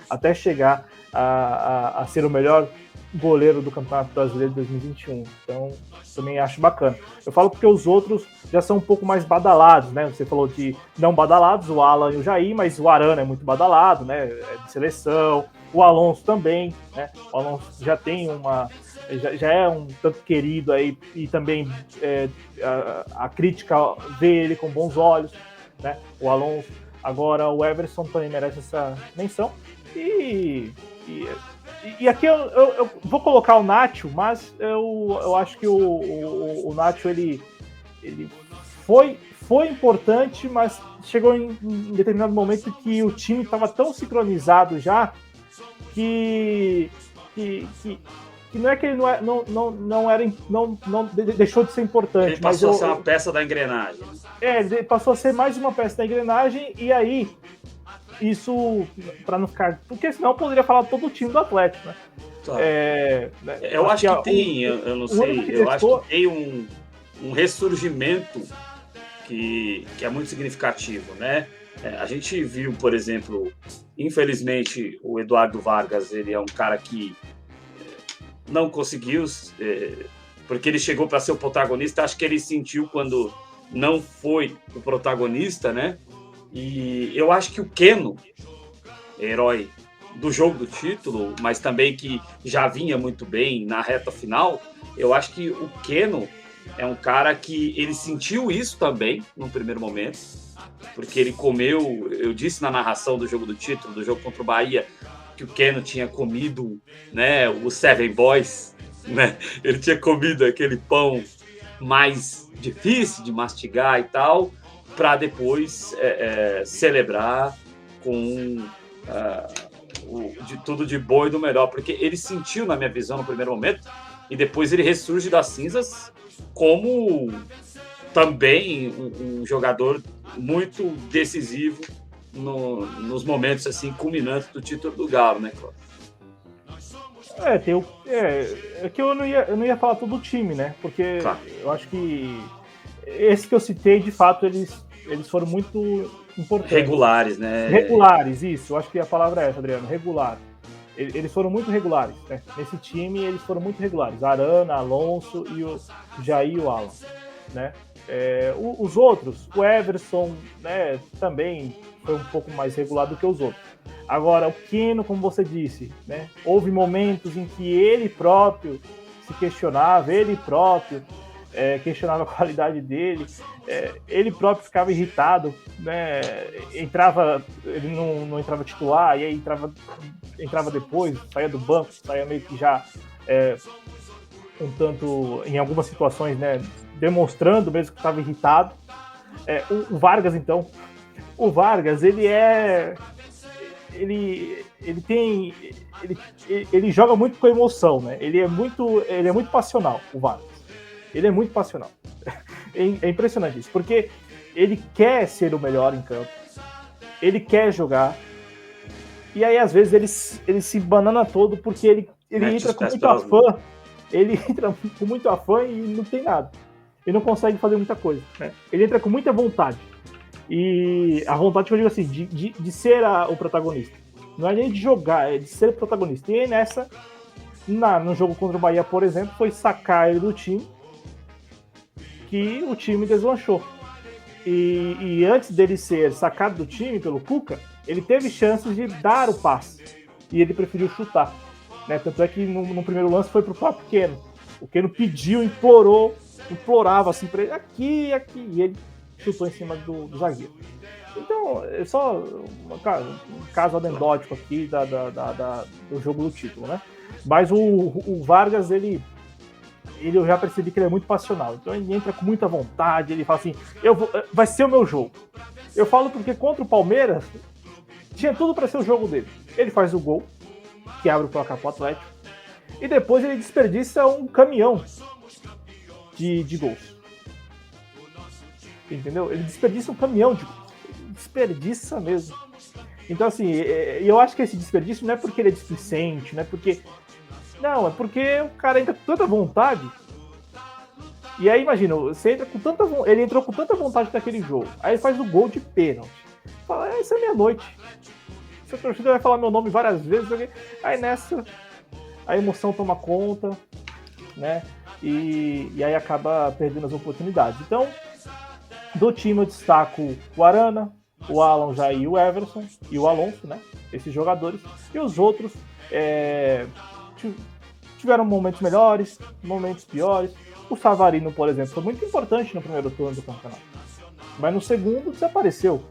até chegar a ser o melhor goleiro do Campeonato Brasileiro de 2021. Então, também acho bacana. Eu falo porque os outros já são um pouco mais badalados, né? Você falou de não badalados, o Alan e o Jair, mas o Arana é muito badalado, né? É de seleção. O Alonso também, né? O Alonso já tem já é um tanto querido aí, e também a crítica vê ele com bons olhos, né? O Alonso. Agora o Everson também merece essa menção. E aqui eu vou colocar o Nacho, mas eu acho que o Nacho ele foi importante, mas chegou em determinado momento que o time estava tão sincronizado já que não é que ele não deixou de ser importante. Ele passou a ser uma peça da engrenagem. Ele passou a ser mais uma peça da engrenagem, e aí isso, para não ficar... Porque senão eu poderia falar todo o time do Atlético, né? Claro. Eu acho que tem, eu não sei, eu acho que tem um ressurgimento que é muito significativo, né? A gente viu, por exemplo, infelizmente, o Eduardo Vargas, ele é um cara que não conseguiu, porque ele chegou para ser o protagonista, acho que ele sentiu quando não foi o protagonista, né? E eu acho que o Keno, herói do jogo do título, mas também que já vinha muito bem na reta final, eu acho que o Keno é um cara que ele sentiu isso também no primeiro momento, porque ele comeu, eu disse na narração do jogo do título, do jogo contra o Bahia, que o Keno tinha comido, né, o Seven Boys, né? Ele tinha comido aquele pão mais difícil de mastigar e tal, para depois celebrar com de tudo de bom e do melhor, porque ele sentiu, na minha visão, no primeiro momento, e depois ele ressurge das cinzas como também um jogador muito decisivo nos momentos assim culminantes do título do Galo, né, Cláudio? É que eu não ia falar todo o time, né? Porque Claro. Eu acho que esse que eu citei, de fato, eles foram muito importantes. Regulares, né? Regulares, isso. Eu acho que a palavra é essa, Adriano. Regular. Eles foram muito regulares, né? Nesse time, eles foram muito regulares. Arana, Alonso e o Jair e o Alan, né? Os outros, o Everson, né, também foi um pouco mais regular do que os outros. Agora, o Keno, como você disse, né, houve momentos em que ele próprio se questionava, ele próprio questionava a qualidade dele, ele próprio ficava irritado, né, ele não entrava titular, e aí entrava depois, saía do banco, saía meio que já um tanto, em algumas situações, né, demonstrando mesmo que estava irritado. O Vargas, então, ele joga muito com emoção, né? Ele é muito passional, o Vargas. Ele é muito passional. É impressionante isso, porque ele quer ser o melhor em campo, ele quer jogar, e aí às vezes ele se banana todo porque ele entra com muito afã, e não tem nada. Ele não consegue fazer muita coisa, né? Ele entra com muita vontade. E a vontade que eu digo assim, de ser o protagonista. Não é nem de jogar, é de ser protagonista. E aí no jogo contra o Bahia, por exemplo, foi sacar ele do time, que o time deslanchou. E antes dele ser sacado do time pelo Cuca, ele teve chances de dar o passe. E ele preferiu chutar, né? Tanto é que no primeiro lance foi pro próprio Keno. O Keno pediu, implorava assim pra ele, aqui, e ele chutou em cima do zagueiro. Então, é só um caso anedótico aqui do jogo do título, né? Mas o Vargas, eu já percebi que ele é muito passional. Então ele entra com muita vontade, ele fala assim, vai ser o meu jogo. Eu falo porque contra o Palmeiras, tinha tudo para ser o jogo dele. Ele faz o gol, que abre o placar pro Atlético, e depois ele desperdiça um caminhão de gols. Entendeu? Ele desperdiça um caminhão de gols. Desperdiça mesmo. Então, assim, eu acho que esse desperdício não é porque ele é displicente, não é porque... Não, é porque o cara entra com tanta vontade E aí, imagina, você entra com ele entrou com tanta vontade naquele jogo. Aí ele faz o gol de pênalti. Fala, essa é meia-noite. Seu torcedor vai falar meu nome várias vezes. Aí nessa, a emoção toma conta, né? E aí acaba perdendo as oportunidades. Então, do time eu destaco o Arana, o Alan já e o Everson, e o Alonso, né? Esses jogadores. E os outros tiveram momentos melhores, momentos piores. O Savarino, por exemplo, foi muito importante no primeiro turno do campeonato. Mas no segundo desapareceu.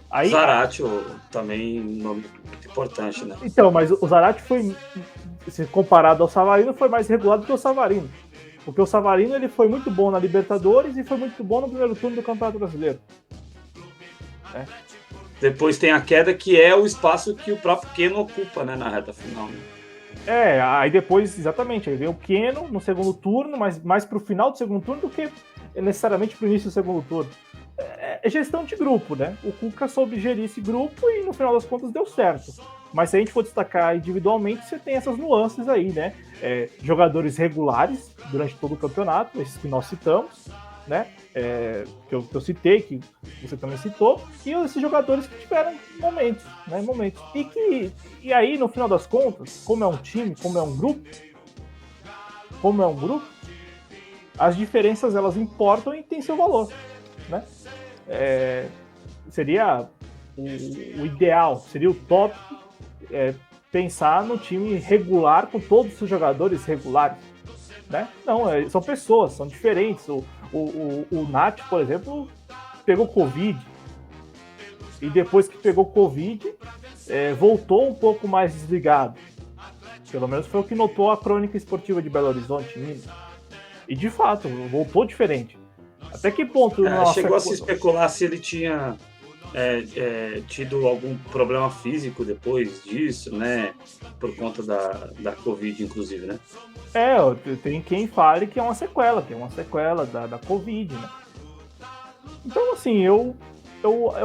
Aí, Zarate também um nome muito importante, né? Então, mas o Zarate foi, se comparado ao Savarino, foi mais regular do que o Savarino. Porque o Savarino ele foi muito bom na Libertadores e foi muito bom no primeiro turno do Campeonato Brasileiro. Depois tem a queda, que é o espaço que o próprio Keno ocupa, né, na reta final. Né? Aí depois, exatamente, aí veio o Keno no segundo turno, mas mais pro final do segundo turno do que necessariamente pro início do segundo turno. É gestão de grupo, né? O Cuca soube gerir esse grupo e no final das contas deu certo. Mas se a gente for destacar individualmente, você tem essas nuances aí, né? Jogadores regulares durante todo o campeonato, esses que nós citamos, né? Que eu citei, que você também citou, e esses jogadores que tiveram momentos, né? Momentos. E aí, no final das contas, como é um time, como é um grupo, as diferenças elas importam e têm seu valor, né? Seria o ideal, seria o top pensar no time regular com todos os jogadores regulares, né? Não, são pessoas, são diferentes. O Nath, por exemplo, pegou Covid e depois que pegou Covid voltou um pouco mais desligado. Pelo menos foi o que notou a crônica esportiva de Belo Horizonte, Minas. E de fato, voltou diferente. Até que ponto? Chegou a se especular se ele tinha tido algum problema físico depois disso, né? Por conta da Covid, inclusive, né? Tem quem fale que é uma sequela, da Covid, né? Então, assim, eu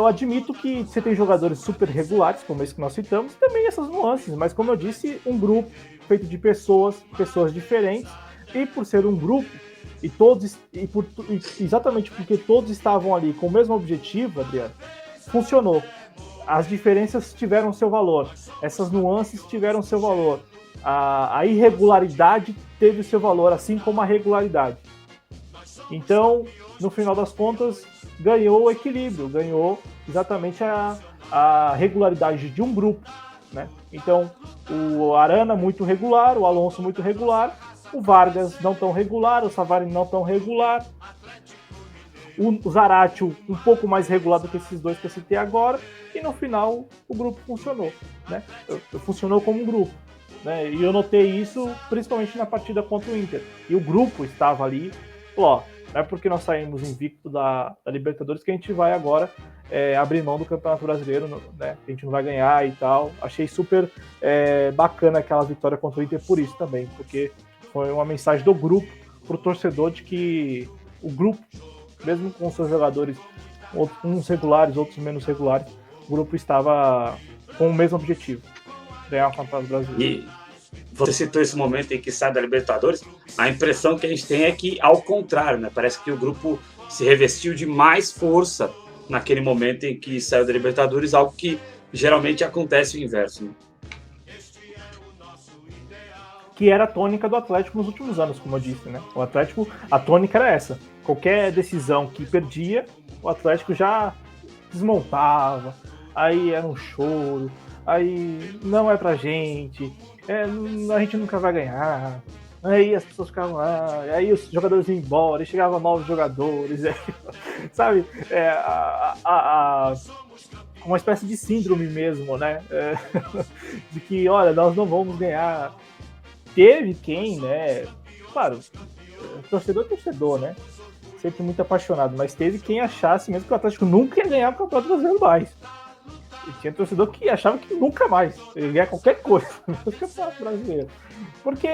admito que você tem jogadores super regulares, como esse que nós citamos, também essas nuances, mas como eu disse, um grupo feito de pessoas diferentes, e por ser um grupo, exatamente porque todos estavam ali com o mesmo objetivo, Adriano, funcionou. As diferenças tiveram seu valor, essas nuances tiveram seu valor, a irregularidade teve seu valor, assim como a regularidade. Então, no final das contas, ganhou o equilíbrio, ganhou exatamente a regularidade de um grupo, né? Então, o Arana muito regular, o Alonso muito regular, o Vargas não tão regular, o Savarino não tão regular, o Zarate um pouco mais regular do que esses dois que eu citei agora, e no final o grupo funcionou, né? Funcionou como um grupo, né? E eu notei isso principalmente na partida contra o Inter. E o grupo estava ali, não é porque nós saímos invicto da Libertadores que a gente vai agora abrir mão do Campeonato Brasileiro, né? A gente não vai ganhar e tal. Achei super bacana aquela vitória contra o Inter por isso também, porque foi uma mensagem do grupo pro torcedor de que o grupo, mesmo com seus jogadores, uns regulares, outros menos regulares, o grupo estava com o mesmo objetivo, ganhar o Campeonato Brasileiro. E você citou esse momento em que sai da Libertadores, a impressão que a gente tem é que, ao contrário, né? Parece que o grupo se revestiu de mais força naquele momento em que saiu da Libertadores, algo que geralmente acontece o inverso, né? Que era a tônica do Atlético nos últimos anos, como eu disse, né? O Atlético, a tônica era essa. Qualquer decisão que perdia, o Atlético já desmontava, aí era um choro, aí não é pra gente, a gente nunca vai ganhar, aí as pessoas ficavam lá, aí os jogadores iam embora, e chegavam novos jogadores, sabe? Uma espécie de síndrome mesmo, né? De que, olha, nós não vamos ganhar. Teve quem, né? Claro, torcedor, né? Sempre muito apaixonado, mas teve quem achasse mesmo que o Atlético nunca ia ganhar o Campeonato Brasileiro mais. E tinha torcedor que achava que nunca mais ia ganhar qualquer coisa no Campeonato Brasileiro. Porque,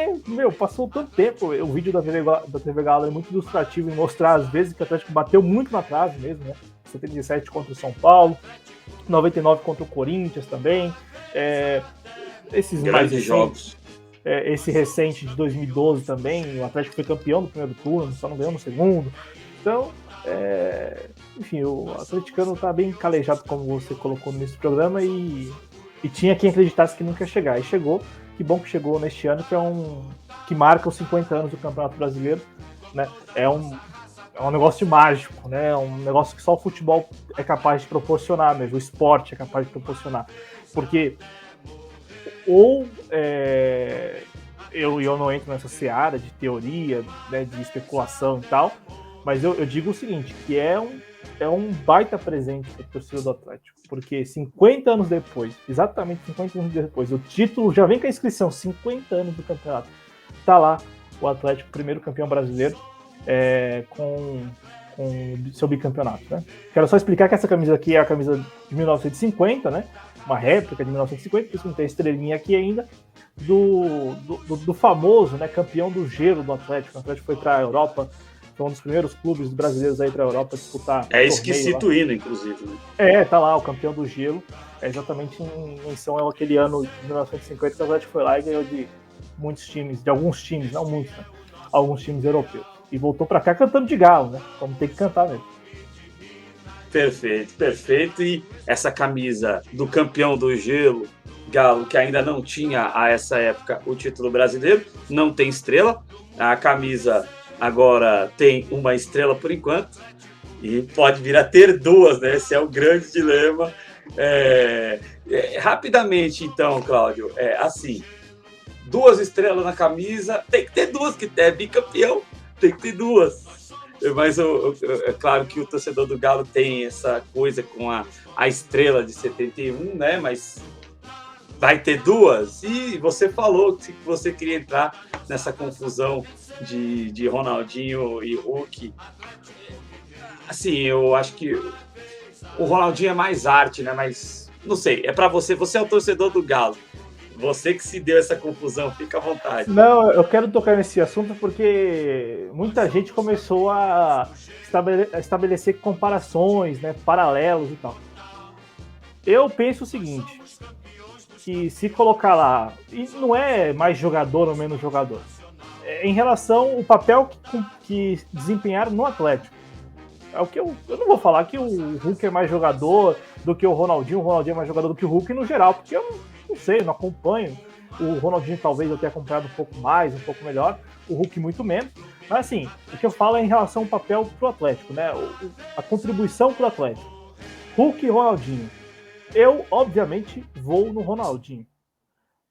passou tanto tempo, o vídeo da TV Galo é muito ilustrativo em mostrar as vezes que o Atlético bateu muito na trave mesmo, né? 77 contra o São Paulo, 99 contra o Corinthians também. Esses grandes jogos. esse recente de 2012 também, o Atlético foi campeão do primeiro turno, só não ganhou no segundo. Então, enfim, o atleticano está bem calejado, como você colocou nesse programa, e tinha quem acreditasse que nunca ia chegar. E chegou, que bom que chegou neste ano, que marca os 50 anos do Campeonato Brasileiro, né? É um negócio mágico, né? É um negócio que só o futebol é capaz de proporcionar mesmo, o esporte é capaz de proporcionar. Porque eu não entro nessa seara de teoria, né, de especulação e tal, mas eu digo o seguinte, que é um baita presente para a torcida do Atlético, porque 50 anos depois, exatamente 50 anos depois, o título já vem com a inscrição, 50 anos do campeonato, tá lá o Atlético, primeiro campeão brasileiro, com seu bicampeonato, né? Quero só explicar que essa camisa aqui é a camisa de 1950, né? Uma réplica de 1950, por isso não tem estrelinha aqui ainda, do famoso, né, campeão do gelo do Atlético. O Atlético foi para a Europa, foi um dos primeiros clubes brasileiros aí para a Europa disputar. É isso que cito o hino, inclusive. Né? Tá lá, o campeão do gelo. É exatamente em menção aquele ano de 1950 que o Atlético foi lá e ganhou de muitos times, de alguns times, não muitos, né? Alguns times europeus. E voltou para cá cantando de galo, né? Como tem que cantar mesmo. Perfeito, perfeito. E essa camisa do campeão do gelo, Galo, que ainda não tinha a essa época o título brasileiro, não tem estrela. A camisa agora tem uma estrela por enquanto e pode vir a ter duas, né? Esse é o grande dilema. Rapidamente, então, Cláudio, assim, 2 estrelas na camisa, tem que ter duas, que é bicampeão, tem que ter duas. Mas é claro que o torcedor do Galo tem essa coisa com a estrela de 71, né? Mas vai ter duas. E você falou que você queria entrar nessa confusão de Ronaldinho e Hulk. Assim, eu acho que o Ronaldinho é mais arte, né? Mas não sei, é para você. Você é o torcedor do Galo. Você que se deu essa confusão, fica à vontade. Não, eu quero tocar nesse assunto porque muita gente começou a estabelecer comparações, né, paralelos e tal. Eu penso o seguinte, que se colocar lá, e não é mais jogador ou menos jogador, em relação ao papel que desempenharam no Atlético. É o que eu não vou falar que o Hulk é mais jogador do que o Ronaldinho é mais jogador do que o Hulk no geral, porque eu não sei, não acompanho. O Ronaldinho talvez eu tenha acompanhado um pouco mais, um pouco melhor, o Hulk muito menos. Mas assim, o que eu falo é em relação ao papel pro Atlético, né? A contribuição pro Atlético. Hulk e Ronaldinho. Eu, obviamente, vou no Ronaldinho.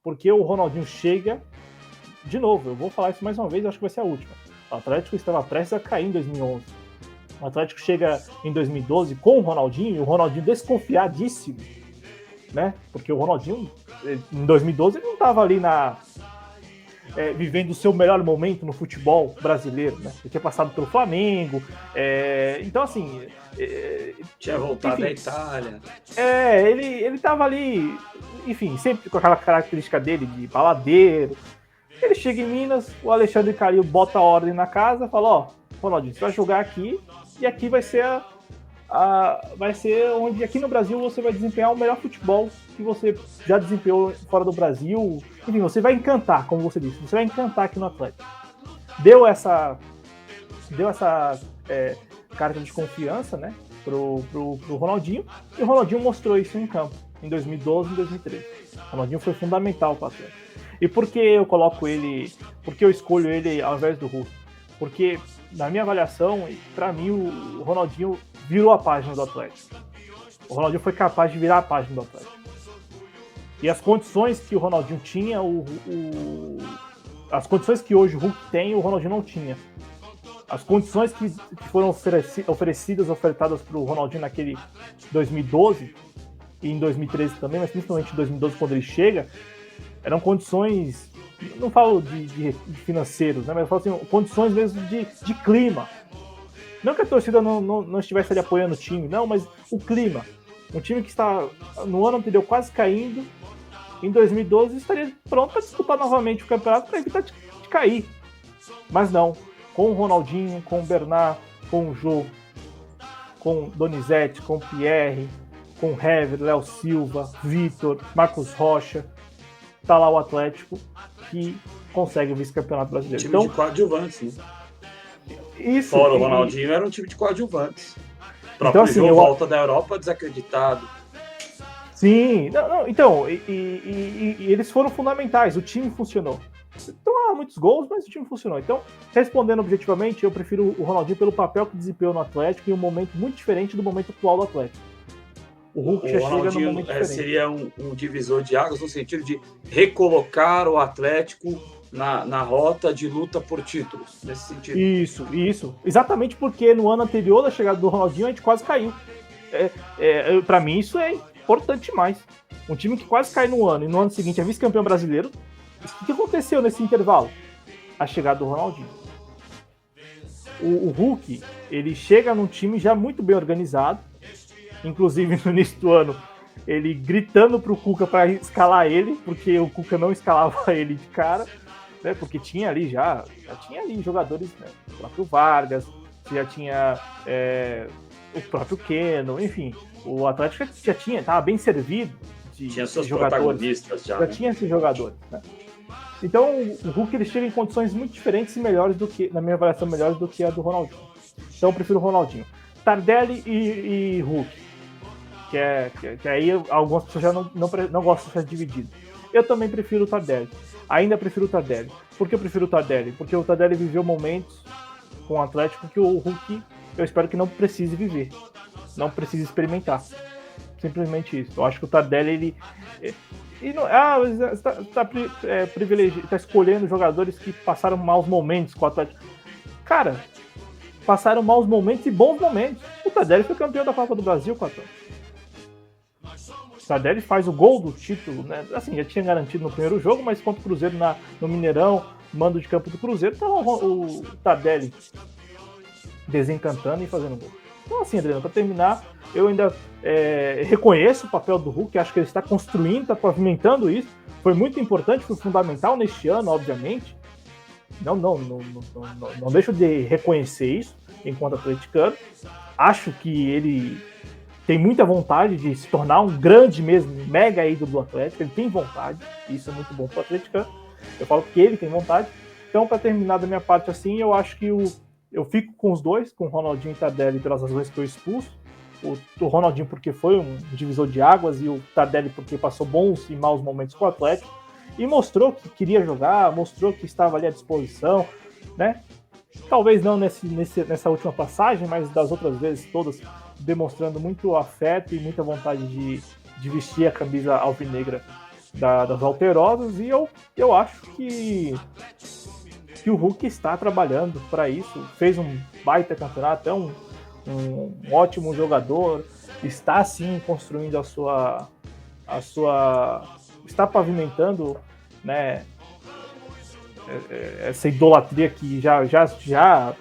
Porque o Ronaldinho chega, de novo, eu vou falar isso mais uma vez, acho que vai ser a última. O Atlético estava prestes a cair em 2011. O Atlético chega em 2012 com o Ronaldinho, e o Ronaldinho desconfiadíssimo, né? Porque o Ronaldinho, em 2012, ele não estava ali vivendo o seu melhor momento no futebol brasileiro, né? Ele tinha passado pelo Flamengo, então assim... tinha voltado da Itália. Ele estava ali, enfim, sempre com aquela característica dele de baladeiro. Ele chega em Minas, o Alexandre Calil bota a ordem na casa, fala, ó, Ronaldinho, você vai jogar aqui, e aqui vai ser vai ser onde aqui no Brasil você vai desempenhar o melhor futebol que você já desempenhou fora do Brasil. Enfim, você vai encantar, como você disse, você vai encantar aqui no Atlético. Deu essa carta de confiança, né, pro Ronaldinho, e o Ronaldinho mostrou isso em campo em 2012 e 2013. O Ronaldinho foi fundamental para o Atlético. E por que eu coloco ele, por que eu escolho ele ao invés do Hulk? Porque, na minha avaliação, para mim, o Ronaldinho virou a página do Atlético. O Ronaldinho foi capaz de virar a página do Atlético. E as condições que o Ronaldinho tinha, as condições que hoje o Hulk tem, o Ronaldinho não tinha. As condições que foram ofertadas para o Ronaldinho naquele 2012 e em 2013 também, mas principalmente em 2012, quando ele chega, eram condições, não falo de financeiros, né, mas eu falo assim, condições mesmo de clima. Não que a torcida não estivesse ali apoiando o time, não, mas o clima. Um time que está no ano anterior quase caindo, em 2012 estaria pronto para disputar novamente o campeonato para evitar de cair. Mas não, com o Ronaldinho, com o Bernard, com o Jô, com Donizete, com o Pierre, com o Hever, Léo Silva, Vitor, Marcos Rocha, tá lá o Atlético que consegue o vice-campeonato brasileiro. Time de coadjuvantes, né? Isso. Fora o Ronaldinho, era um time de coadjuvantes. O próprio Então, assim, jogo volta da Europa desacreditado. Sim, então, e eles foram fundamentais, o time funcionou. Então, muitos gols, mas o time funcionou. Então, respondendo objetivamente, eu prefiro o Ronaldinho pelo papel que desempenhou no Atlético em um momento muito diferente do momento atual do Atlético. O Hulk já chega num momento diferente. Seria um divisor de águas no sentido de recolocar o Atlético na rota de luta por títulos, nesse sentido. Isso. Exatamente porque no ano anterior da chegada do Ronaldinho a gente quase caiu. Para mim isso é importante demais. Um time que quase cai no ano e no ano seguinte é vice-campeão brasileiro. O que aconteceu nesse intervalo? A chegada do Ronaldinho. O Hulk, ele chega num time já muito bem organizado, inclusive no início do ano, ele gritando pro Cuca para escalar ele, porque o Cuca não escalava ele de cara, né? Porque tinha ali já tinha ali jogadores, né? O próprio Vargas, já tinha o próprio Keno, enfim, o Atlético já estava bem servido tinha seus jogadores, protagonistas já tinha esses jogadores, né? Então o Hulk ele chega em condições muito diferentes e melhores do que, na minha avaliação, melhores do que a do Ronaldinho. Então eu prefiro o Ronaldinho. Tardelli e Hulk, que aí algumas pessoas já não gostam de ser dividido. Eu também prefiro o Tardelli. Ainda prefiro o Tardelli. Por que eu prefiro o Tardelli? Porque o Tardelli viveu momentos com o Atlético que o Hulk, eu espero que não precise viver. Não precise experimentar. Simplesmente isso. Eu acho que o Tardelli, está escolhendo jogadores que passaram maus momentos com o Atlético. Cara, passaram maus momentos e bons momentos. O Tardelli foi campeão da Copa do Brasil com o Atlético. O Tardelli faz o gol do título, né? Assim, já tinha garantido no primeiro jogo, mas contra o Cruzeiro no Mineirão, mando de campo do Cruzeiro, tá o Tardelli desencantando e fazendo gol. Então, assim, Adriano, para terminar, eu ainda reconheço o papel do Hulk, acho que ele está construindo, está pavimentando isso. Foi muito importante, foi fundamental neste ano, obviamente. Não deixo de reconhecer isso enquanto atleticano. Acho que ele tem muita vontade de se tornar um grande mesmo, mega ídolo do Atlético. Ele tem vontade, isso é muito bom para o atleticano. Eu falo que ele tem vontade. Então, para terminar da minha parte assim, eu acho que eu fico com os dois, com o Ronaldinho e Tardelli pelas razões que eu expulso. O Ronaldinho porque foi um divisor de águas e o Tardelli porque passou bons e maus momentos com o Atlético e mostrou que queria jogar, mostrou que estava ali à disposição, né? Talvez não nessa última passagem, mas das outras vezes todas demonstrando muito afeto e muita vontade de vestir a camisa alvinegra das Alterosas, e eu acho que o Hulk está trabalhando para isso, fez um baita campeonato, é um ótimo jogador, está sim construindo a sua está pavimentando, né, essa idolatria que já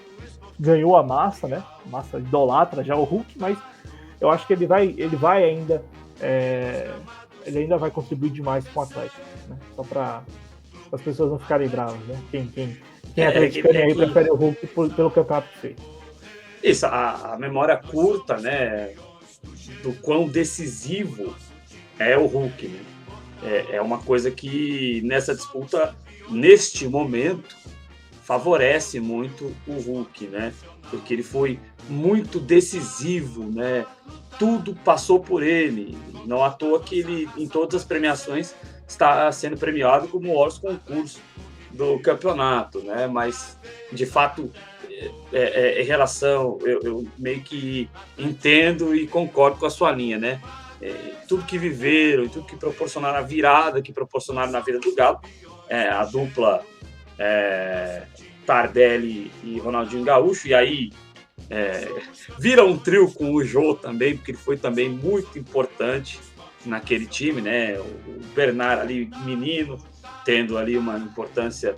ganhou a massa, né? A massa idolatra já o Hulk, mas eu acho que ele ainda vai contribuir demais com o Atlético, né? Só para as pessoas não ficarem bravas, né? Quem é atleticano aí prefere o Hulk pelo campeonato feito. Isso, a memória curta, né, do quão decisivo é o Hulk, né? É uma coisa que nessa disputa, neste momento, favorece muito o Hulk, né? Porque ele foi muito decisivo, né? Tudo passou por ele. Não à toa que ele, em todas as premiações, está sendo premiado como o maior concurso do campeonato, né? Mas, de fato, em relação, eu meio que entendo e concordo com a sua linha, né? Tudo que viveram, tudo que proporcionaram a virada, que proporcionaram na vida do Galo, a dupla Tardelli e Ronaldinho Gaúcho, e aí vira um trio com o Jô também, porque ele foi também muito importante naquele time, né? O Bernard ali, menino, tendo ali uma importância,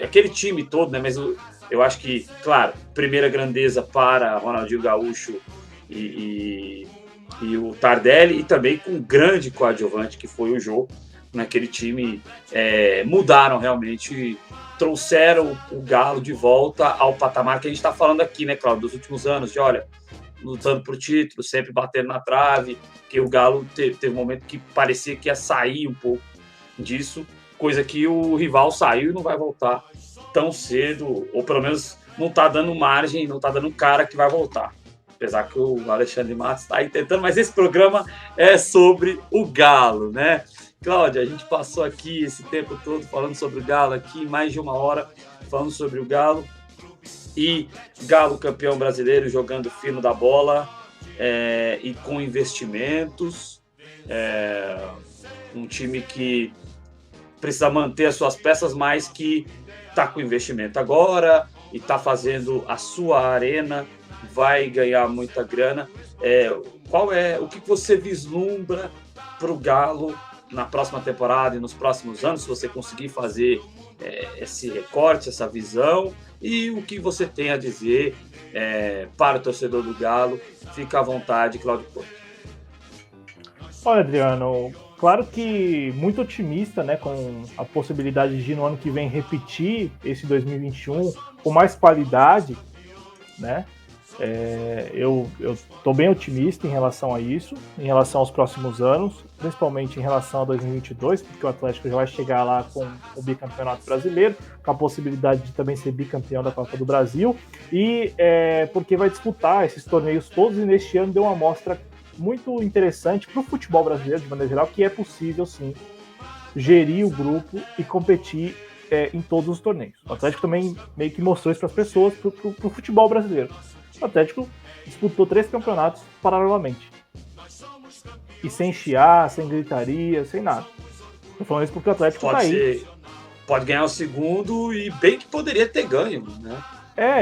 aquele time todo, né? Mas eu acho que, claro, primeira grandeza para Ronaldinho Gaúcho e o Tardelli, e também com um grande coadjuvante que foi o Jô naquele time, mudaram realmente, trouxeram o Galo de volta ao patamar que a gente está falando aqui, né, Cláudio, dos últimos anos, de olha, lutando por título, sempre batendo na trave, que o Galo teve um momento que parecia que ia sair um pouco disso, coisa que o rival saiu e não vai voltar tão cedo, ou pelo menos não está dando margem, não está dando cara que vai voltar. Apesar que o Alexandre Matos está aí tentando, mas esse programa é sobre o Galo, né? Cláudia, a gente passou aqui esse tempo todo falando sobre o Galo aqui, mais de 1 hora falando sobre o Galo. E Galo campeão brasileiro, jogando fino da bola e com investimentos. Um time que precisa manter as suas peças, mas que está com investimento agora e está fazendo a sua arena, vai ganhar muita grana. O que você vislumbra para o Galo na próxima temporada e nos próximos anos, se você conseguir fazer esse recorte, essa visão, e o que você tem a dizer para o torcedor do Galo? Fica à vontade, Cláudio Porto. Olha, Adriano, claro que muito otimista, né, com a possibilidade de no ano que vem repetir esse 2021 com mais qualidade, né? Eu estou bem otimista em relação a isso, em relação aos próximos anos, principalmente em relação a 2022, porque o Atlético já vai chegar lá com o bicampeonato brasileiro, com a possibilidade de também ser bicampeão da Copa do Brasil, e porque vai disputar esses torneios todos, e neste ano deu uma amostra muito interessante para o futebol brasileiro, de maneira geral, que é possível, sim, gerir o grupo e competir em todos os torneios. O Atlético também meio que mostrou isso para as pessoas, para o futebol brasileiro. O Atlético disputou 3 campeonatos paralelamente. E sem chiar, sem gritaria, sem nada. Tô falando isso porque o Atlético tá aí. Pode ganhar o segundo e bem que poderia ter ganho, né?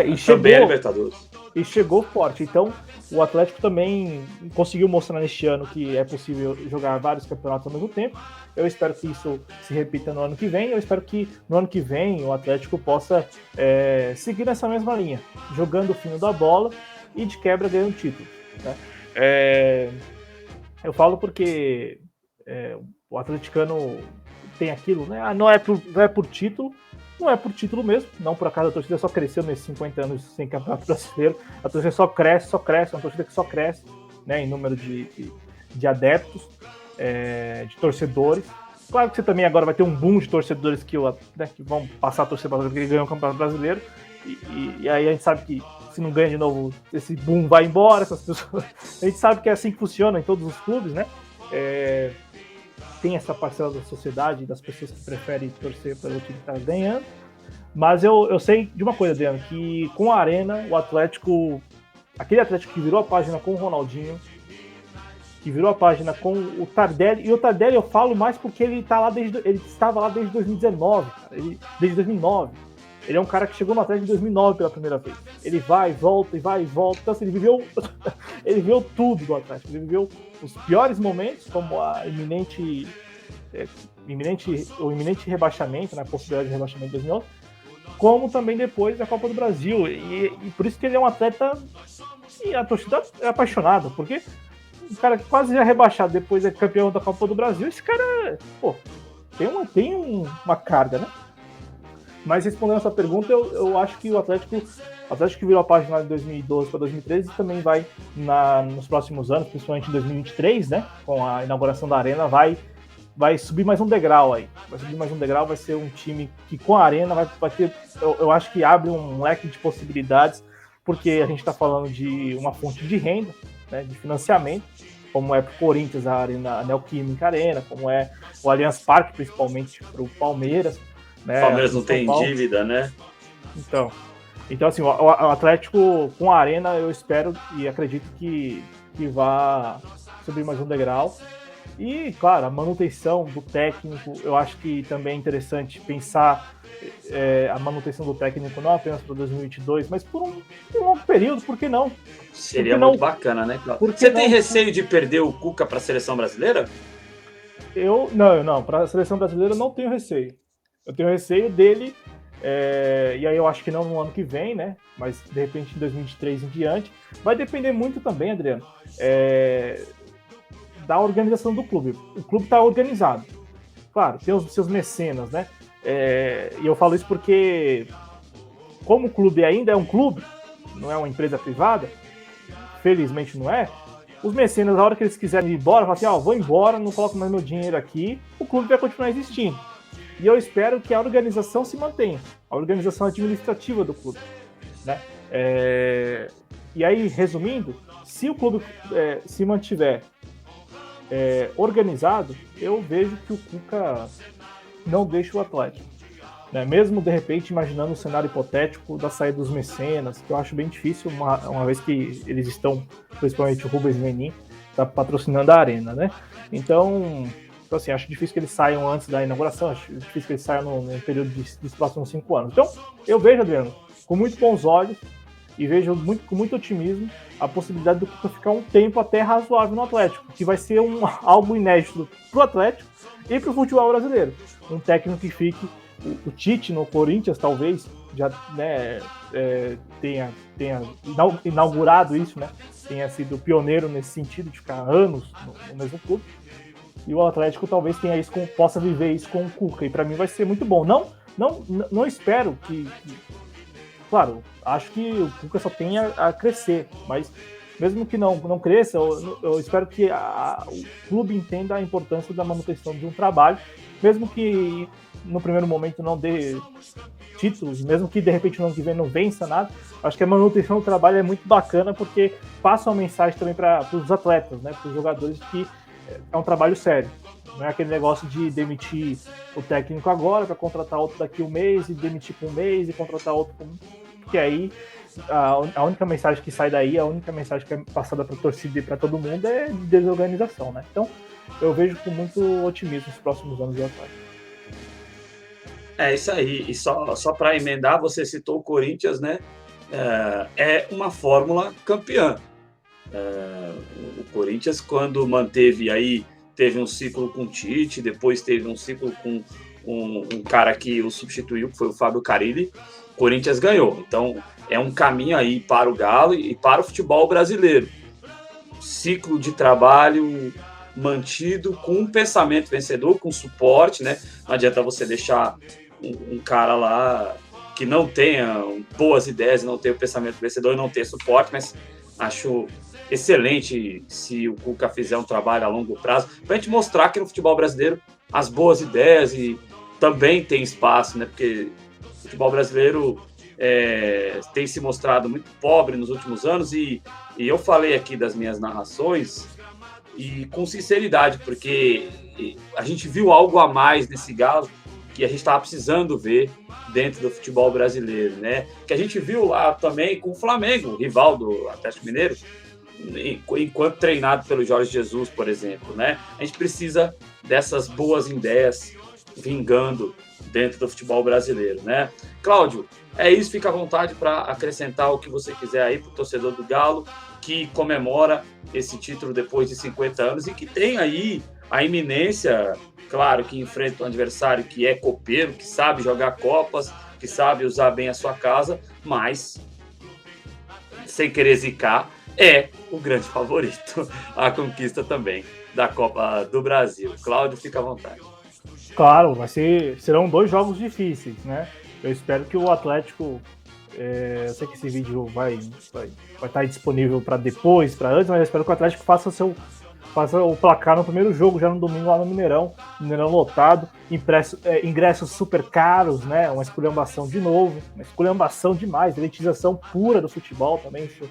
E chegou. Também a Libertadores. E chegou forte. Então, o Atlético também conseguiu mostrar neste ano que é possível jogar vários campeonatos ao mesmo tempo. Eu espero que isso se repita no ano que vem. Eu espero que no ano que vem o Atlético possa seguir nessa mesma linha, jogando o fino da bola e de quebra ganhando título, né? Eu falo porque o atleticano tem aquilo, né? Não é por título. Não é por título mesmo, não por acaso a torcida só cresceu nesses 50 anos sem campeonato brasileiro. A torcida só cresce, é uma torcida que só cresce, né, em número de adeptos, de torcedores. Claro que você também agora vai ter um boom de torcedores que vão passar a torcer para porque ganham o campeonato brasileiro. E aí a gente sabe que se não ganha de novo, esse boom vai embora. Essas pessoas... A gente sabe que é assim que funciona em todos os clubes, né? Tem essa parcela da sociedade, das pessoas que preferem torcer pelo time que está ganhando. Mas eu sei de uma coisa, Adriano, que com a Arena, o Atlético, aquele Atlético que virou a página com o Ronaldinho, que virou a página com o Tardelli, e o Tardelli eu falo mais porque ele estava lá desde 2019, cara, desde 2009. Ele é um cara que chegou no Atlético em 2009 pela primeira vez. Ele vai e volta. Então, assim, ele viveu tudo do Atlético. Ele viveu os piores momentos, como o iminente rebaixamento, né, a possibilidade de rebaixamento de 2011, como também depois da Copa do Brasil. E por isso que ele é um atleta e a torcida é apaixonada, porque um cara que quase já é rebaixado, depois é campeão da Copa do Brasil, esse cara, tem uma carga, né? Mas respondendo a sua pergunta, eu acho que o Atlético que virou a página de 2012 para 2013 também vai, nos próximos anos, principalmente em 2023, né, com a inauguração da Arena, vai subir mais um degrau aí. Vai ser um time que com a Arena vai ter, eu acho que abre um leque de possibilidades, porque a gente está falando de uma fonte de renda, né, de financiamento, como é para o Corinthians a Arena, a Neoquímica Arena, como é o Allianz Parque, principalmente para o Palmeiras. Né, o Palmeiras não tem dívida, né? Então assim, o Atlético com a Arena, eu espero e acredito que vá subir mais um degrau. E, claro, a manutenção do técnico, eu acho que também é interessante pensar a manutenção do técnico não apenas para 2022, mas por um longo período, por que não? Seria muito bacana, né, Cláudio? Você tem receio de perder o Cuca para a seleção brasileira? Não, para a seleção brasileira eu não tenho receio. Eu tenho receio dele, e aí eu acho que não no ano que vem, né? Mas de repente em 2023 em diante. Vai depender muito também, Adriano, da organização do clube. O clube está organizado. Claro, tem os seus mecenas, né? E eu falo isso porque, como o clube ainda é um clube, não é uma empresa privada, felizmente não é, os mecenas, na hora que eles quiserem ir embora, falam assim, vou embora, não coloco mais meu dinheiro aqui, o clube vai continuar existindo. E eu espero que a organização se mantenha, a organização administrativa do clube, né? E aí, resumindo, se o clube se mantiver organizado, eu vejo que o Cuca não deixa o Atlético, né? Mesmo, de repente, imaginando um cenário hipotético da saída dos mecenas, que eu acho bem difícil, uma vez que eles estão, principalmente o Rubens Menin, está patrocinando a Arena, né? Então, assim, acho difícil que eles saiam antes da inauguração, acho difícil que eles saiam no período dos próximos 5 anos. Então, eu vejo, Adriano, com muito bons olhos e vejo com muito otimismo a possibilidade do Cuca ficar um tempo até razoável no Atlético, que vai ser algo inédito para o Atlético e para o futebol brasileiro. Um técnico que fique, o Tite no Corinthians, talvez, já, né, tenha inaugurado isso, né? Tenha sido pioneiro nesse sentido de ficar anos no mesmo clube. E o Atlético talvez tenha isso, possa viver isso com o Cuca. E para mim vai ser muito bom. Não espero que... Claro, acho que o Cuca só tem a crescer, mas mesmo que não cresça, eu espero que o clube entenda a importância da manutenção de um trabalho, mesmo que no primeiro momento não dê títulos, mesmo que de repente no ano que vem não vença nada. Acho que a manutenção do trabalho é muito bacana, porque passa uma mensagem também para os atletas, né, para os jogadores, que é um trabalho sério. Não é aquele negócio de demitir o técnico agora para contratar outro daqui um mês e demitir por um mês e contratar outro porque aí a única mensagem que sai daí, a única mensagem que é passada para a torcida e para todo mundo é de desorganização, né? Então eu vejo com muito otimismo os próximos anos do Atlético. É isso aí. E só para emendar, você citou o Corinthians, né? É uma fórmula campeã. O Corinthians, quando manteve aí, teve um ciclo com o Tite, depois teve um ciclo com um cara que o substituiu, que foi o Fábio Carille. O Corinthians ganhou. Então é um caminho aí para o Galo e para o futebol brasileiro. Ciclo de trabalho mantido com um pensamento vencedor, com suporte, né? Não adianta você deixar um cara lá que não tenha boas ideias, não tenha o pensamento vencedor e não ter suporte, mas acho excelente se o Cuca fizer um trabalho a longo prazo, para a gente mostrar que no futebol brasileiro as boas ideias e também tem espaço, né? Porque o futebol brasileiro tem se mostrado muito pobre nos últimos anos e eu falei aqui das minhas narrações e com sinceridade, porque a gente viu algo a mais nesse Galo que a gente estava precisando ver dentro do futebol brasileiro, né? Que a gente viu lá também com o Flamengo, rival do Atlético Mineiro, enquanto treinado pelo Jorge Jesus, por exemplo, né? A gente precisa dessas boas ideias vingando dentro do futebol brasileiro, né? Cláudio, é isso, fica à vontade para acrescentar o que você quiser aí para o torcedor do Galo, que comemora esse título depois de 50 anos e que tem aí a iminência, claro, que enfrenta um adversário que é copeiro, que sabe jogar copas, que sabe usar bem a sua casa, mas, sem querer zicar, é o grande favorito à conquista também da Copa do Brasil. Cláudio, fica à vontade. Claro, serão 2 jogos difíceis, né? Eu espero que o Atlético, eu sei que esse vídeo vai estar disponível para depois, para antes, mas eu espero que o Atlético faça o placar no primeiro jogo, já no domingo lá no Mineirão lotado, ingressos super caros, né? Uma esculhambação de novo, uma esculhambação demais, elitização pura do futebol também, isso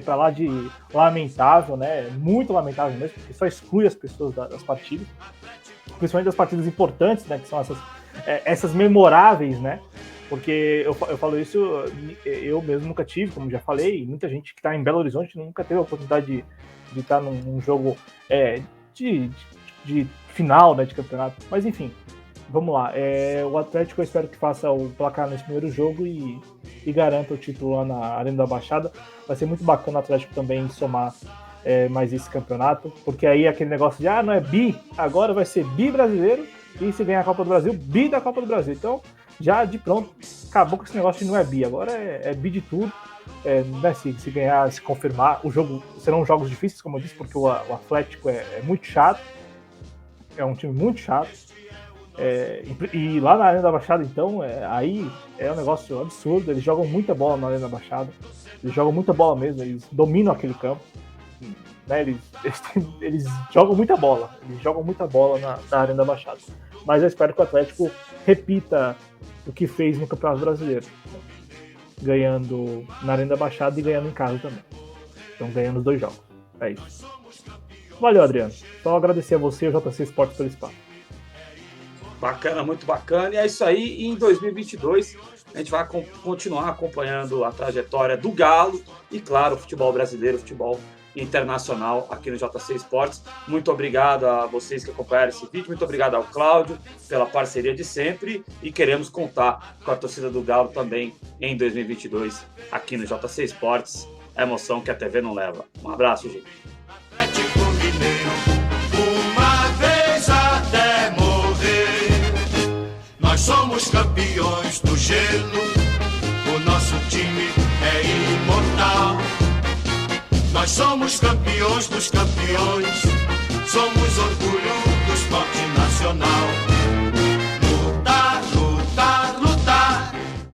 para lá de lamentável, né? Muito lamentável mesmo, porque só exclui as pessoas das partidas, principalmente das partidas importantes, né? Que são essas memoráveis, né? Porque eu falo isso, eu mesmo nunca tive, como já falei, e muita gente que está em Belo Horizonte nunca teve a oportunidade de estar num jogo de final, né, de campeonato. Mas enfim, vamos lá. O Atlético, eu espero que faça o placar nesse primeiro jogo e garanta o título lá na Arena da Baixada. Vai ser muito bacana o Atlético também somar mais esse campeonato, porque aí aquele negócio de não é bi, agora vai ser bi brasileiro, e se ganhar a Copa do Brasil, bi da Copa do Brasil. Então, já de pronto, acabou com esse negócio de não é bi, agora é bi de tudo. Né, se ganhar, se confirmar, serão jogos difíceis, como eu disse, porque o Atlético é muito chato, é um time muito chato, e lá na Arena da Baixada, então, aí é um negócio absurdo. Eles jogam muita bola na Arena da Baixada, eles jogam muita bola mesmo, eles dominam aquele campo, né? Eles jogam muita bola. Eles jogam muita bola na Arena da Baixada. Mas eu espero que o Atlético repita o que fez no Campeonato Brasileiro. Ganhando na Arena da Baixada e ganhando em casa também. Então ganhando os 2 jogos. É isso. Valeu, Adriano. Só agradecer a você e ao JC Esportes pelo espaço. Bacana, muito bacana. E é isso aí. E em 2022 a gente vai continuar acompanhando a trajetória do Galo e, claro, o futebol brasileiro, o futebol internacional aqui no JC Esportes. Muito obrigado a vocês que acompanharam esse vídeo. Muito obrigado ao Cláudio pela parceria de sempre. E queremos contar com a torcida do Galo também em 2022 aqui no JC Esportes. A emoção que a TV não leva. Um abraço, gente. Uma vez até morrer, nós somos campeões do gelo, o nosso time é imortal. Nós somos campeões dos campeões, somos orgulho